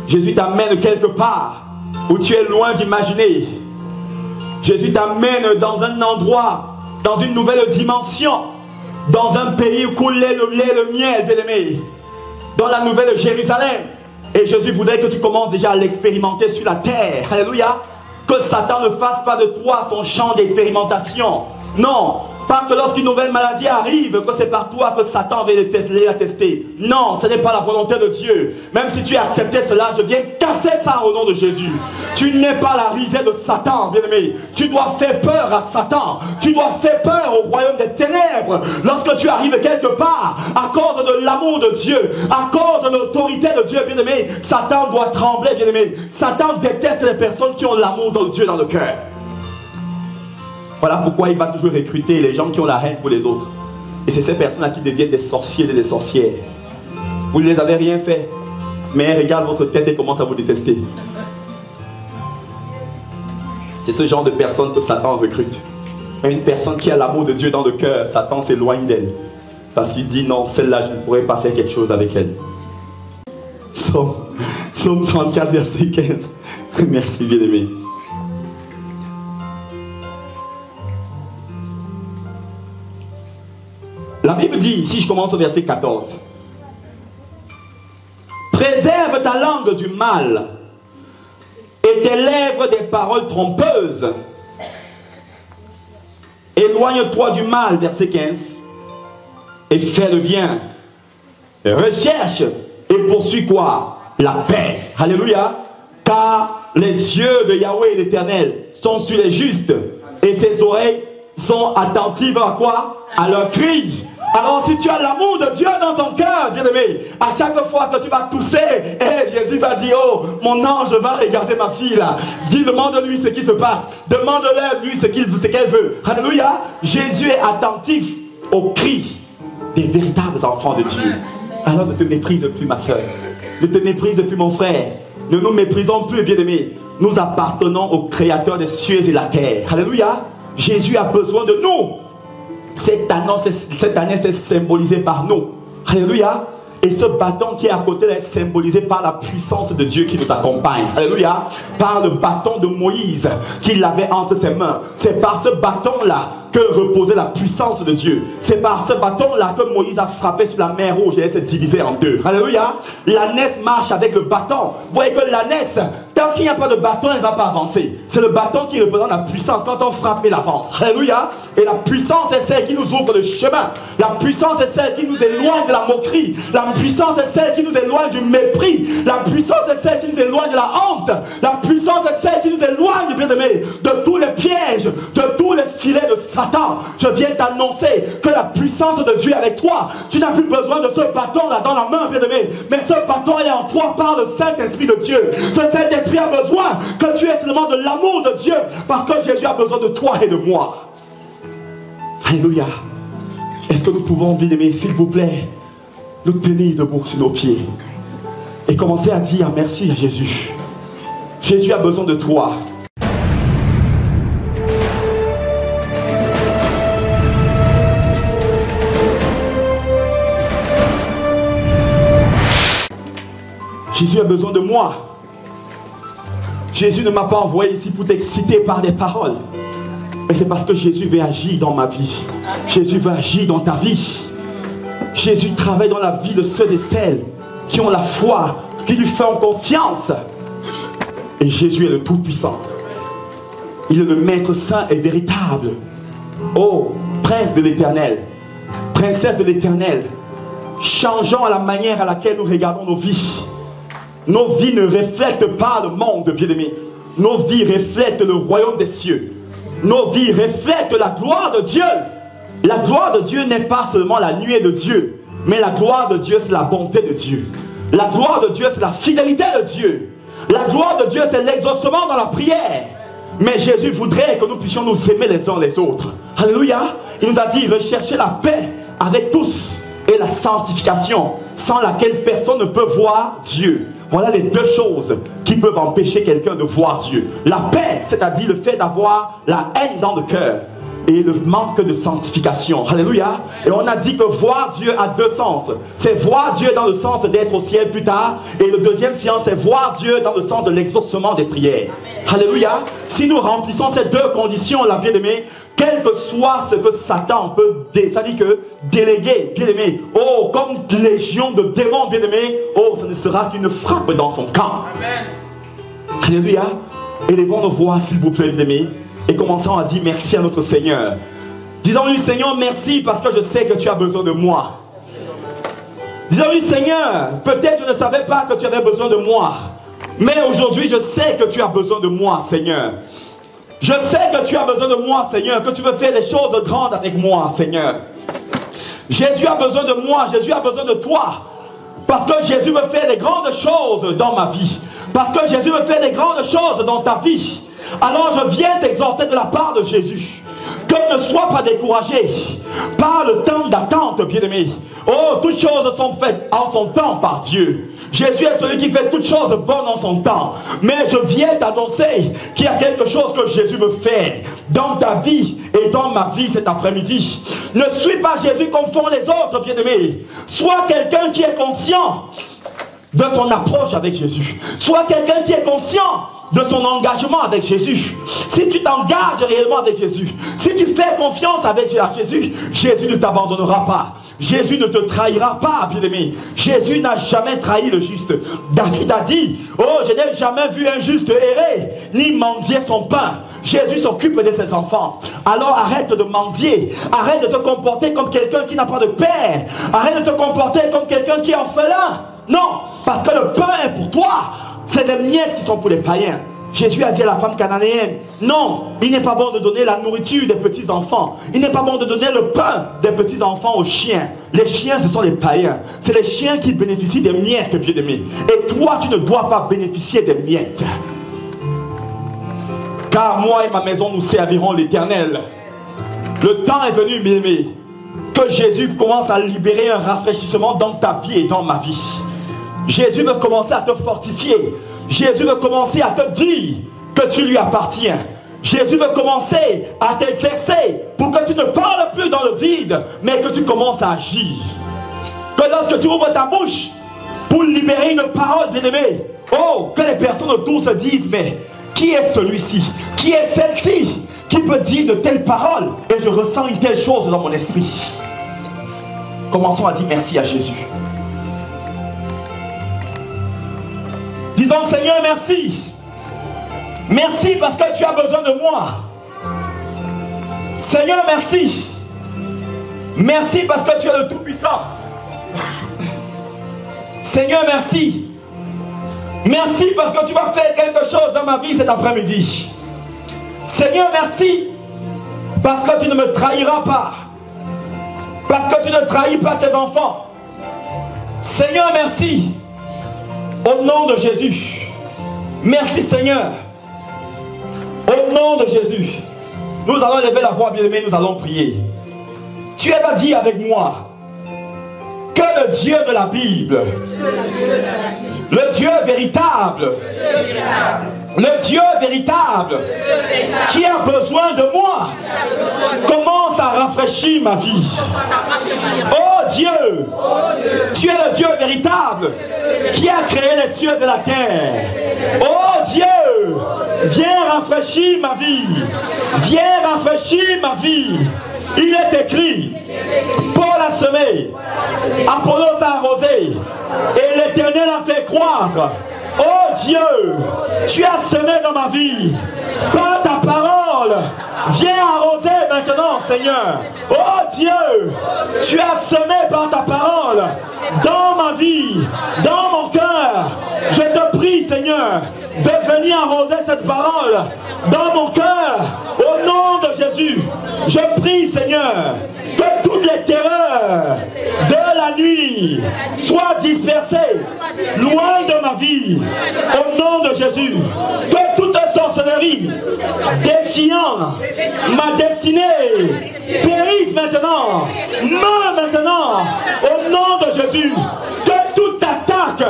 Jésus t'amène quelque part où tu es loin d'imaginer. Jésus t'amène dans un endroit, dans une nouvelle dimension dans un pays où coulait le lait et le miel, bien-aimé, dans la nouvelle Jérusalem. Et Jésus voudrait que tu commences déjà à l'expérimenter sur la terre. Alléluia. Que Satan ne fasse pas de toi son champ d'expérimentation. Non, pas que lorsqu'une nouvelle maladie arrive, que c'est par toi que Satan va la tester. Non, ce n'est pas la volonté de Dieu. Même si tu as accepté cela, je viens casser ça au nom de Jésus. Tu n'es pas la risée de Satan, bien-aimé. Tu dois faire peur à Satan. Tu dois faire peur au royaume des ténèbres. Lorsque tu arrives quelque part, à cause de l'amour de Dieu, à cause de l'autorité de Dieu, bien-aimé, Satan doit trembler, bien-aimé. Satan déteste les personnes qui ont l'amour de Dieu dans le cœur. Voilà pourquoi il va toujours recruter les gens qui ont la haine pour les autres. Et c'est ces personnes-là qui deviennent des sorciers et des sorcières. Vous ne les avez rien fait, mais regarde votre tête et commence à vous détester. C'est ce genre de personne que Satan recrute. Et une personne qui a l'amour de Dieu dans le cœur, Satan s'éloigne d'elle. Parce qu'il dit non, celle-là, je ne pourrais pas faire quelque chose avec elle. Psaume 34, verset 15. Merci, bien-aimé. La Bible dit, si je commence au verset 14, préserve ta langue du mal et tes lèvres des paroles trompeuses. Éloigne-toi du mal, verset 15, et fais le bien. Recherche et poursuis quoi? La paix. Alléluia. Car les yeux de Yahweh l'Éternel sont sur les justes et ses oreilles sont attentives à quoi? À leurs cris. Alors si tu as l'amour de Dieu dans ton cœur, bien-aimé, à chaque fois que tu vas tousser, Jésus va dire, oh, mon ange va regarder ma fille là. Dis, demande-lui ce qui se passe. Demande-lui lui ce qu'elle veut. Alléluia. Jésus est attentif aux cris des véritables enfants de Dieu. Alors ne te méprise plus, ma soeur. Ne te méprise plus, mon frère. Ne nous méprisons plus, bien-aimés. Nous appartenons au Créateur des cieux et la terre. Alléluia. Jésus a besoin de nous. Cette année, c'est symbolisé par nous. Alléluia. Et ce bâton qui est à côté est symbolisé par la puissance de Dieu qui nous accompagne. Alléluia. Par le bâton de Moïse qu'il avait entre ses mains. C'est par ce bâton-là que reposait la puissance de Dieu. C'est par ce bâton-là que Moïse a frappé sur la mer Rouge et elle s'est divisée en deux. Alléluia. L'ânesse marche avec le bâton. Vous voyez que l'ânesse, tant qu'il n'y a pas de bâton, elle ne va pas avancer. C'est le bâton qui représente la puissance. Quand on frappe, elle avance. Alléluia. Et la puissance est celle qui nous ouvre le chemin. La puissance est celle qui nous éloigne de la moquerie. La puissance est celle qui nous éloigne du mépris. La puissance est celle qui nous éloigne de la honte. La puissance est celle qui nous éloigne, bien-aimés, de tous les pièges, de tous les filets de Satan. Je viens t'annoncer que la puissance de Dieu est avec toi. Tu n'as plus besoin de ce bâton-là dans la main, bien-aimé. Mais ce bâton est en toi par le Saint-Esprit de Dieu. Ce Saint-Esprit a besoin que tu aies seulement de l'amour de Dieu. Parce que Jésus a besoin de toi et de moi. Alléluia. Est-ce que nous pouvons, bien-aimés, s'il vous plaît, nous tenir debout sur nos pieds et commencer à dire merci à Jésus. Jésus a besoin de toi. Jésus a besoin de moi. Jésus ne m'a pas envoyé ici pour t'exciter par des paroles. Mais c'est parce que Jésus veut agir dans ma vie. Jésus veut agir dans ta vie. Jésus travaille dans la vie de ceux et celles qui ont la foi, qui lui font confiance. Et Jésus est le Tout-Puissant. Il est le Maître Saint et véritable. Oh, Prince de l'Éternel, Princesse de l'Éternel, changeons la manière à laquelle nous regardons nos vies. Nos vies ne reflètent pas le monde, bien-aimés. Nos vies reflètent le royaume des cieux. Nos vies reflètent la gloire de Dieu. La gloire de Dieu n'est pas seulement la nuée de Dieu, mais la gloire de Dieu, c'est la bonté de Dieu. La gloire de Dieu, c'est la fidélité de Dieu. La gloire de Dieu, c'est l'exaucement dans la prière. Mais Jésus voudrait que nous puissions nous aimer les uns les autres. Alléluia. Il nous a dit, recherchez la paix avec tous et la sanctification, sans laquelle personne ne peut voir Dieu. Voilà les deux choses qui peuvent empêcher quelqu'un de voir Dieu. La paix, c'est-à-dire le fait d'avoir la haine dans le cœur. et le manque de sanctification. Alléluia. Et on a dit que voir Dieu a deux sens. C'est voir Dieu dans le sens d'être au ciel plus tard. Et le deuxième sens, c'est voir Dieu dans le sens de l'exaucement des prières. Alléluia. Si nous remplissons ces deux conditions, la bien-aimée, quel que soit ce que Satan peut, ça dit que déléguer, bien-aimé, oh, comme légion de démons, bien-aimé, oh, ce ne sera qu'une frappe dans son camp. Amen. Alléluia. Élevons nos voix, s'il vous plaît, bien-aimé, et commençons à dire merci à notre Seigneur. Disons-lui, Seigneur, merci parce que je sais que tu as besoin de moi. Disons-lui, Seigneur, peut-être je ne savais pas que tu avais besoin de moi, mais aujourd'hui je sais que tu as besoin de moi, Seigneur. Je sais que tu as besoin de moi, Seigneur, que tu veux faire des choses grandes avec moi, Seigneur. Jésus a besoin de moi, Jésus a besoin de toi, parce que Jésus veut faire des grandes choses dans ma vie. Parce que Jésus veut faire des grandes choses dans ta vie. Alors je viens t'exhorter de la part de Jésus. Que ne sois pas découragé par le temps d'attente, bien-aimé. Oh, toutes choses sont faites en son temps par Dieu. Jésus est celui qui fait toutes choses bonnes en son temps. Mais je viens t'annoncer qu'il y a quelque chose que Jésus veut faire dans ta vie et dans ma vie cet après-midi. Ne suis pas Jésus comme font les autres, bien-aimé. Sois quelqu'un qui est conscient de son approche avec Jésus. Sois quelqu'un qui est conscient de son engagement avec Jésus. Si tu t'engages réellement avec Jésus, si tu fais confiance avec Jésus, Jésus ne t'abandonnera pas. Jésus ne te trahira pas, bien-aimé. Jésus n'a jamais trahi le juste. David a dit, oh, je n'ai jamais vu un juste errer, ni mendier son pain. Jésus s'occupe de ses enfants. Alors arrête de mendier. Arrête de te comporter comme quelqu'un qui n'a pas de père. Arrête de te comporter comme quelqu'un qui est orphelin. Non, parce que le pain est pour toi. C'est des miettes qui sont pour les païens. Jésus a dit à la femme cananéenne, non, il n'est pas bon de donner la nourriture des petits-enfants. Il n'est pas bon de donner le pain des petits-enfants aux chiens. Les chiens, ce sont les païens. C'est les chiens qui bénéficient des miettes, bien-aimé. Et toi, tu ne dois pas bénéficier des miettes. Car moi et ma maison, nous servirons l'Éternel. Le temps est venu, bien-aimé, que Jésus commence à libérer un rafraîchissement dans ta vie et dans ma vie. Jésus veut commencer à te fortifier. Jésus veut commencer à te dire que tu lui appartiens. Jésus veut commencer à t'exercer pour que tu ne parles plus dans le vide, mais que tu commences à agir. Que lorsque tu ouvres ta bouche pour libérer une parole, bien-aimée, oh, que les personnes autour se disent, mais qui est celui-ci? Qui est celle-ci qui peut dire de telles paroles? Et je ressens une telle chose dans mon esprit. Commençons à dire merci à Jésus. Disons, Seigneur, merci. Merci parce que tu as besoin de moi. Seigneur, merci. Merci parce que tu es le Tout-Puissant. Seigneur, merci. Merci parce que tu vas faire quelque chose dans ma vie cet après-midi. Seigneur, merci parce que tu ne me trahiras pas. Parce que tu ne trahis pas tes enfants. Seigneur, merci. Au nom de Jésus. Merci Seigneur. Au nom de Jésus. Nous allons lever la voix, bien-aimés, nous allons prier. Tu es pas dit avec moi que le Dieu de la Bible, le Dieu véritable, le Dieu véritable qui a besoin de moi commence à rafraîchir ma vie. Oh Dieu, tu es le Dieu véritable qui a créé les cieux et la terre. Oh Dieu, viens rafraîchir ma vie. Viens rafraîchir ma vie. Il est écrit, Paul a semé, Apollos a arrosé, et l'Éternel a fait croître. Oh Dieu, tu as semé dans ma vie. Par ta parole, viens arroser maintenant, Seigneur. Oh Dieu, tu as semé par ta parole dans ma vie, dans mon cœur. Je te prie, Seigneur, de venir arroser cette parole dans mon cœur. Au nom de Jésus, je prie, Seigneur, que toutes les terreurs de la nuit soient dispersées loin de ma vie. Au nom de Jésus, que toute sorcellerie défiant ma destinée périsse maintenant. Meurt maintenant. Au nom de Jésus, que toute attaque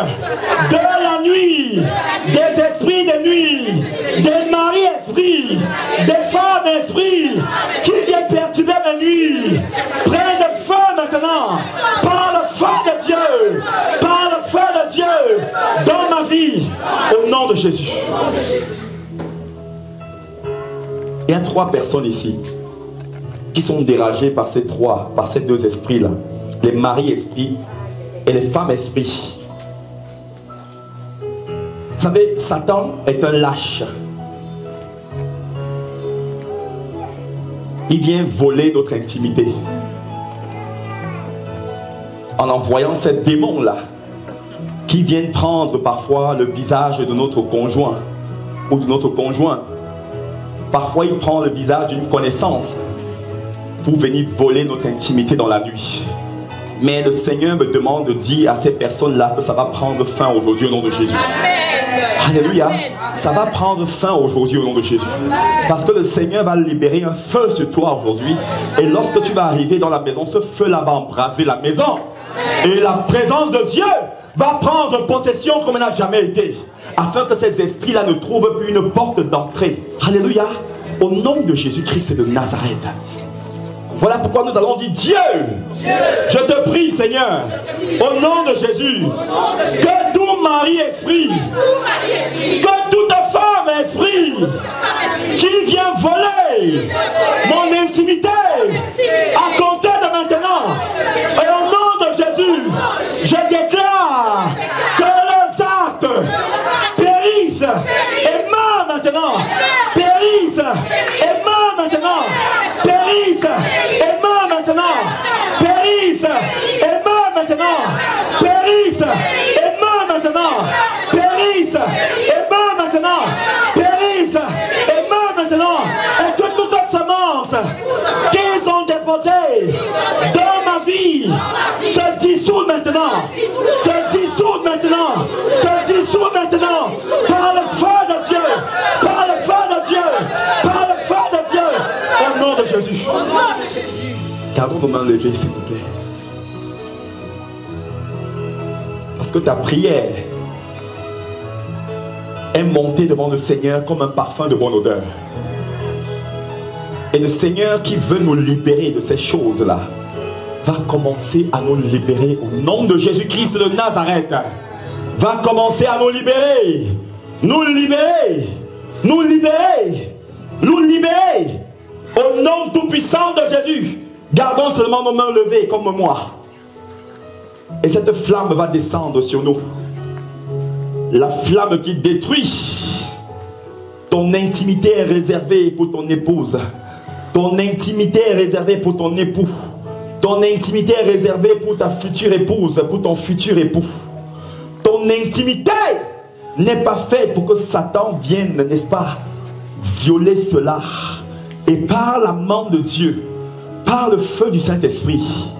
de la nuit, des esprits de nuit, des maris esprits, des femmes esprits qui viennent Jésus. Il y a 3 personnes ici qui sont dérangées par ces 2 esprits-là. Les maris-esprits et les femmes-esprits. Vous savez, Satan est un lâche. Il vient voler notre intimité. En envoyant ces démons-là, qui viennent prendre parfois le visage de notre conjoint ou de notre conjoint. Parfois, il prend le visage d'une connaissance pour venir voler notre intimité dans la nuit. Mais le Seigneur me demande de dire à ces personnes-là que ça va prendre fin aujourd'hui au nom de Jésus. Amen. Alléluia. Ça va prendre fin aujourd'hui au nom de Jésus. Parce que le Seigneur va libérer un feu sur toi aujourd'hui. Et lorsque tu vas arriver dans la maison, ce feu-là va embraser la maison. Et la présence de Dieu va prendre possession comme elle n'a jamais été. Afin que ces esprits-là ne trouvent plus une porte d'entrée. Alléluia. Au nom de Jésus-Christ de Nazareth. Voilà pourquoi nous allons dire Dieu, je te prie Seigneur, au nom de Jésus, que tout mari-esprit, que toute femme-esprit qui vient voler mon intimité à compter de maintenant, et au nom de Jésus, je déclare que les actes périssent et meurent maintenant, périssent et meurent maintenant, périssent et meurent maintenant, périssent et meurent maintenant, périssent et meurent maintenant, périssent et meurent maintenant, périssent et meurent maintenant, et que toute semence qu'ils ont déposée dans ma vie se dissout maintenant, se dissout maintenant, se dissout maintenant, par le feu de Dieu, par le feu de Dieu, par le feu de Dieu, au nom de Jésus. Au nom de Jésus. Gardons nos mains levées, s'il vous plaît. Parce que ta prière est montée devant le Seigneur comme un parfum de bonne odeur. Et le Seigneur qui veut nous libérer de ces choses-là va commencer à nous libérer au nom de Jésus-Christ de Nazareth. Va commencer à nous libérer. Nous libérer. Nous libérer. Nous libérer. Au nom tout-puissant de Jésus. Gardons seulement nos mains levées comme moi. Et cette flamme va descendre sur nous. La flamme qui détruit. Ton intimité est réservée pour ton épouse. Ton intimité est réservée pour ton époux. Ton intimité est réservée pour ta future épouse, pour ton futur époux. Ton intimité n'est pas faite pour que Satan vienne, n'est-ce pas, violer cela. Et par la main de Dieu, par le feu du Saint-Esprit,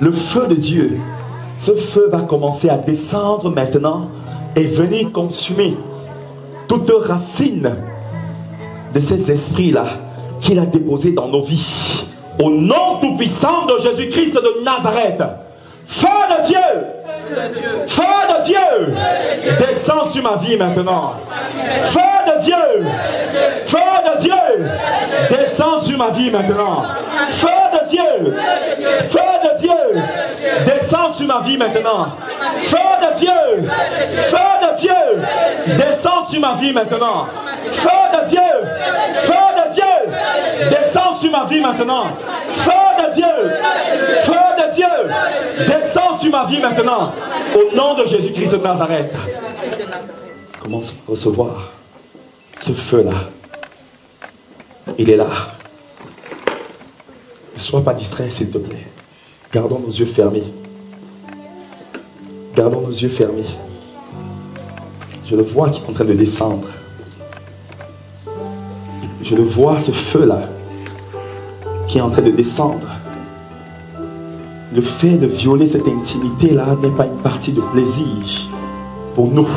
le feu de Dieu, ce feu va commencer à descendre maintenant et venir consumer toute racine de ces esprits-là qu'il a déposés dans nos vies. Au nom tout-puissant de Jésus-Christ de Nazareth, feu de Dieu, feu de Dieu, descends sur ma vie maintenant. Feu de Dieu, feu de Dieu, descends sur ma vie maintenant. Feu de Dieu, feu de Dieu, descends sur ma vie maintenant. Feu de Dieu, feu de Dieu, descends sur ma vie maintenant. Feu de Dieu, feu de Dieu, descends sur ma vie maintenant. Feu de Dieu, feu de Dieu, descends sur ma vie maintenant. Au nom de Jésus-Christ de Nazareth. Commence à recevoir ce feu-là. Il est là. Ne sois pas distrait, s'il te plaît. Gardons nos yeux fermés. Gardons nos yeux fermés. Je le vois qui est en train de descendre. Je le vois, ce feu-là, qui est en train de descendre. Le fait de violer cette intimité-là n'est pas une partie de plaisir pour nous.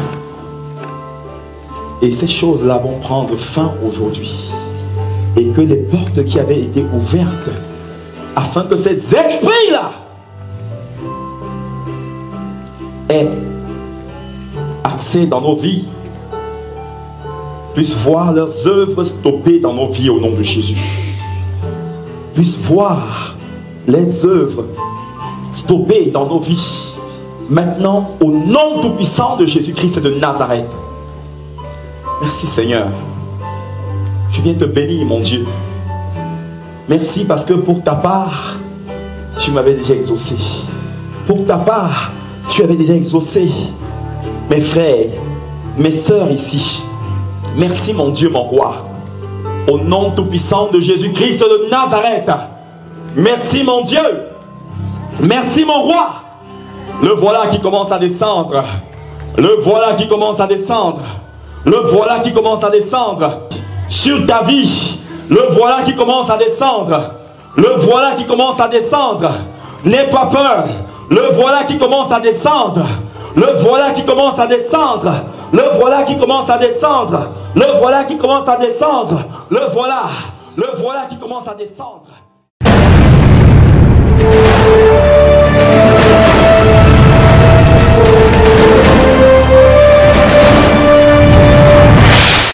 Et ces choses-là vont prendre fin aujourd'hui. Et que les portes qui avaient été ouvertes, afin que ces esprits-là aient accès dans nos vies, puissent voir leurs œuvres stoppées dans nos vies au nom de Jésus. Puissent voir les œuvres stoppées dans nos vies. Maintenant, au nom tout-puissant de Jésus-Christ de Nazareth. Merci Seigneur. Je viens te bénir, mon Dieu. Merci parce que pour ta part, tu m'avais déjà exaucé. Pour ta part, tu avais déjà exaucé mes frères, mes sœurs ici. Merci mon Dieu, mon roi. Au nom tout-puissant de Jésus-Christ de Nazareth. Merci mon Dieu. Merci mon roi. Le voilà qui commence à descendre. Le voilà qui commence à descendre. Le voilà qui commence à descendre sur ta vie. Le voilà qui commence à descendre. Le voilà qui commence à descendre. N'aie pas peur. Le voilà qui commence à descendre. Le voilà qui commence à descendre. Le voilà qui commence à descendre. Le voilà qui commence à descendre. Le voilà qui commence à descendre.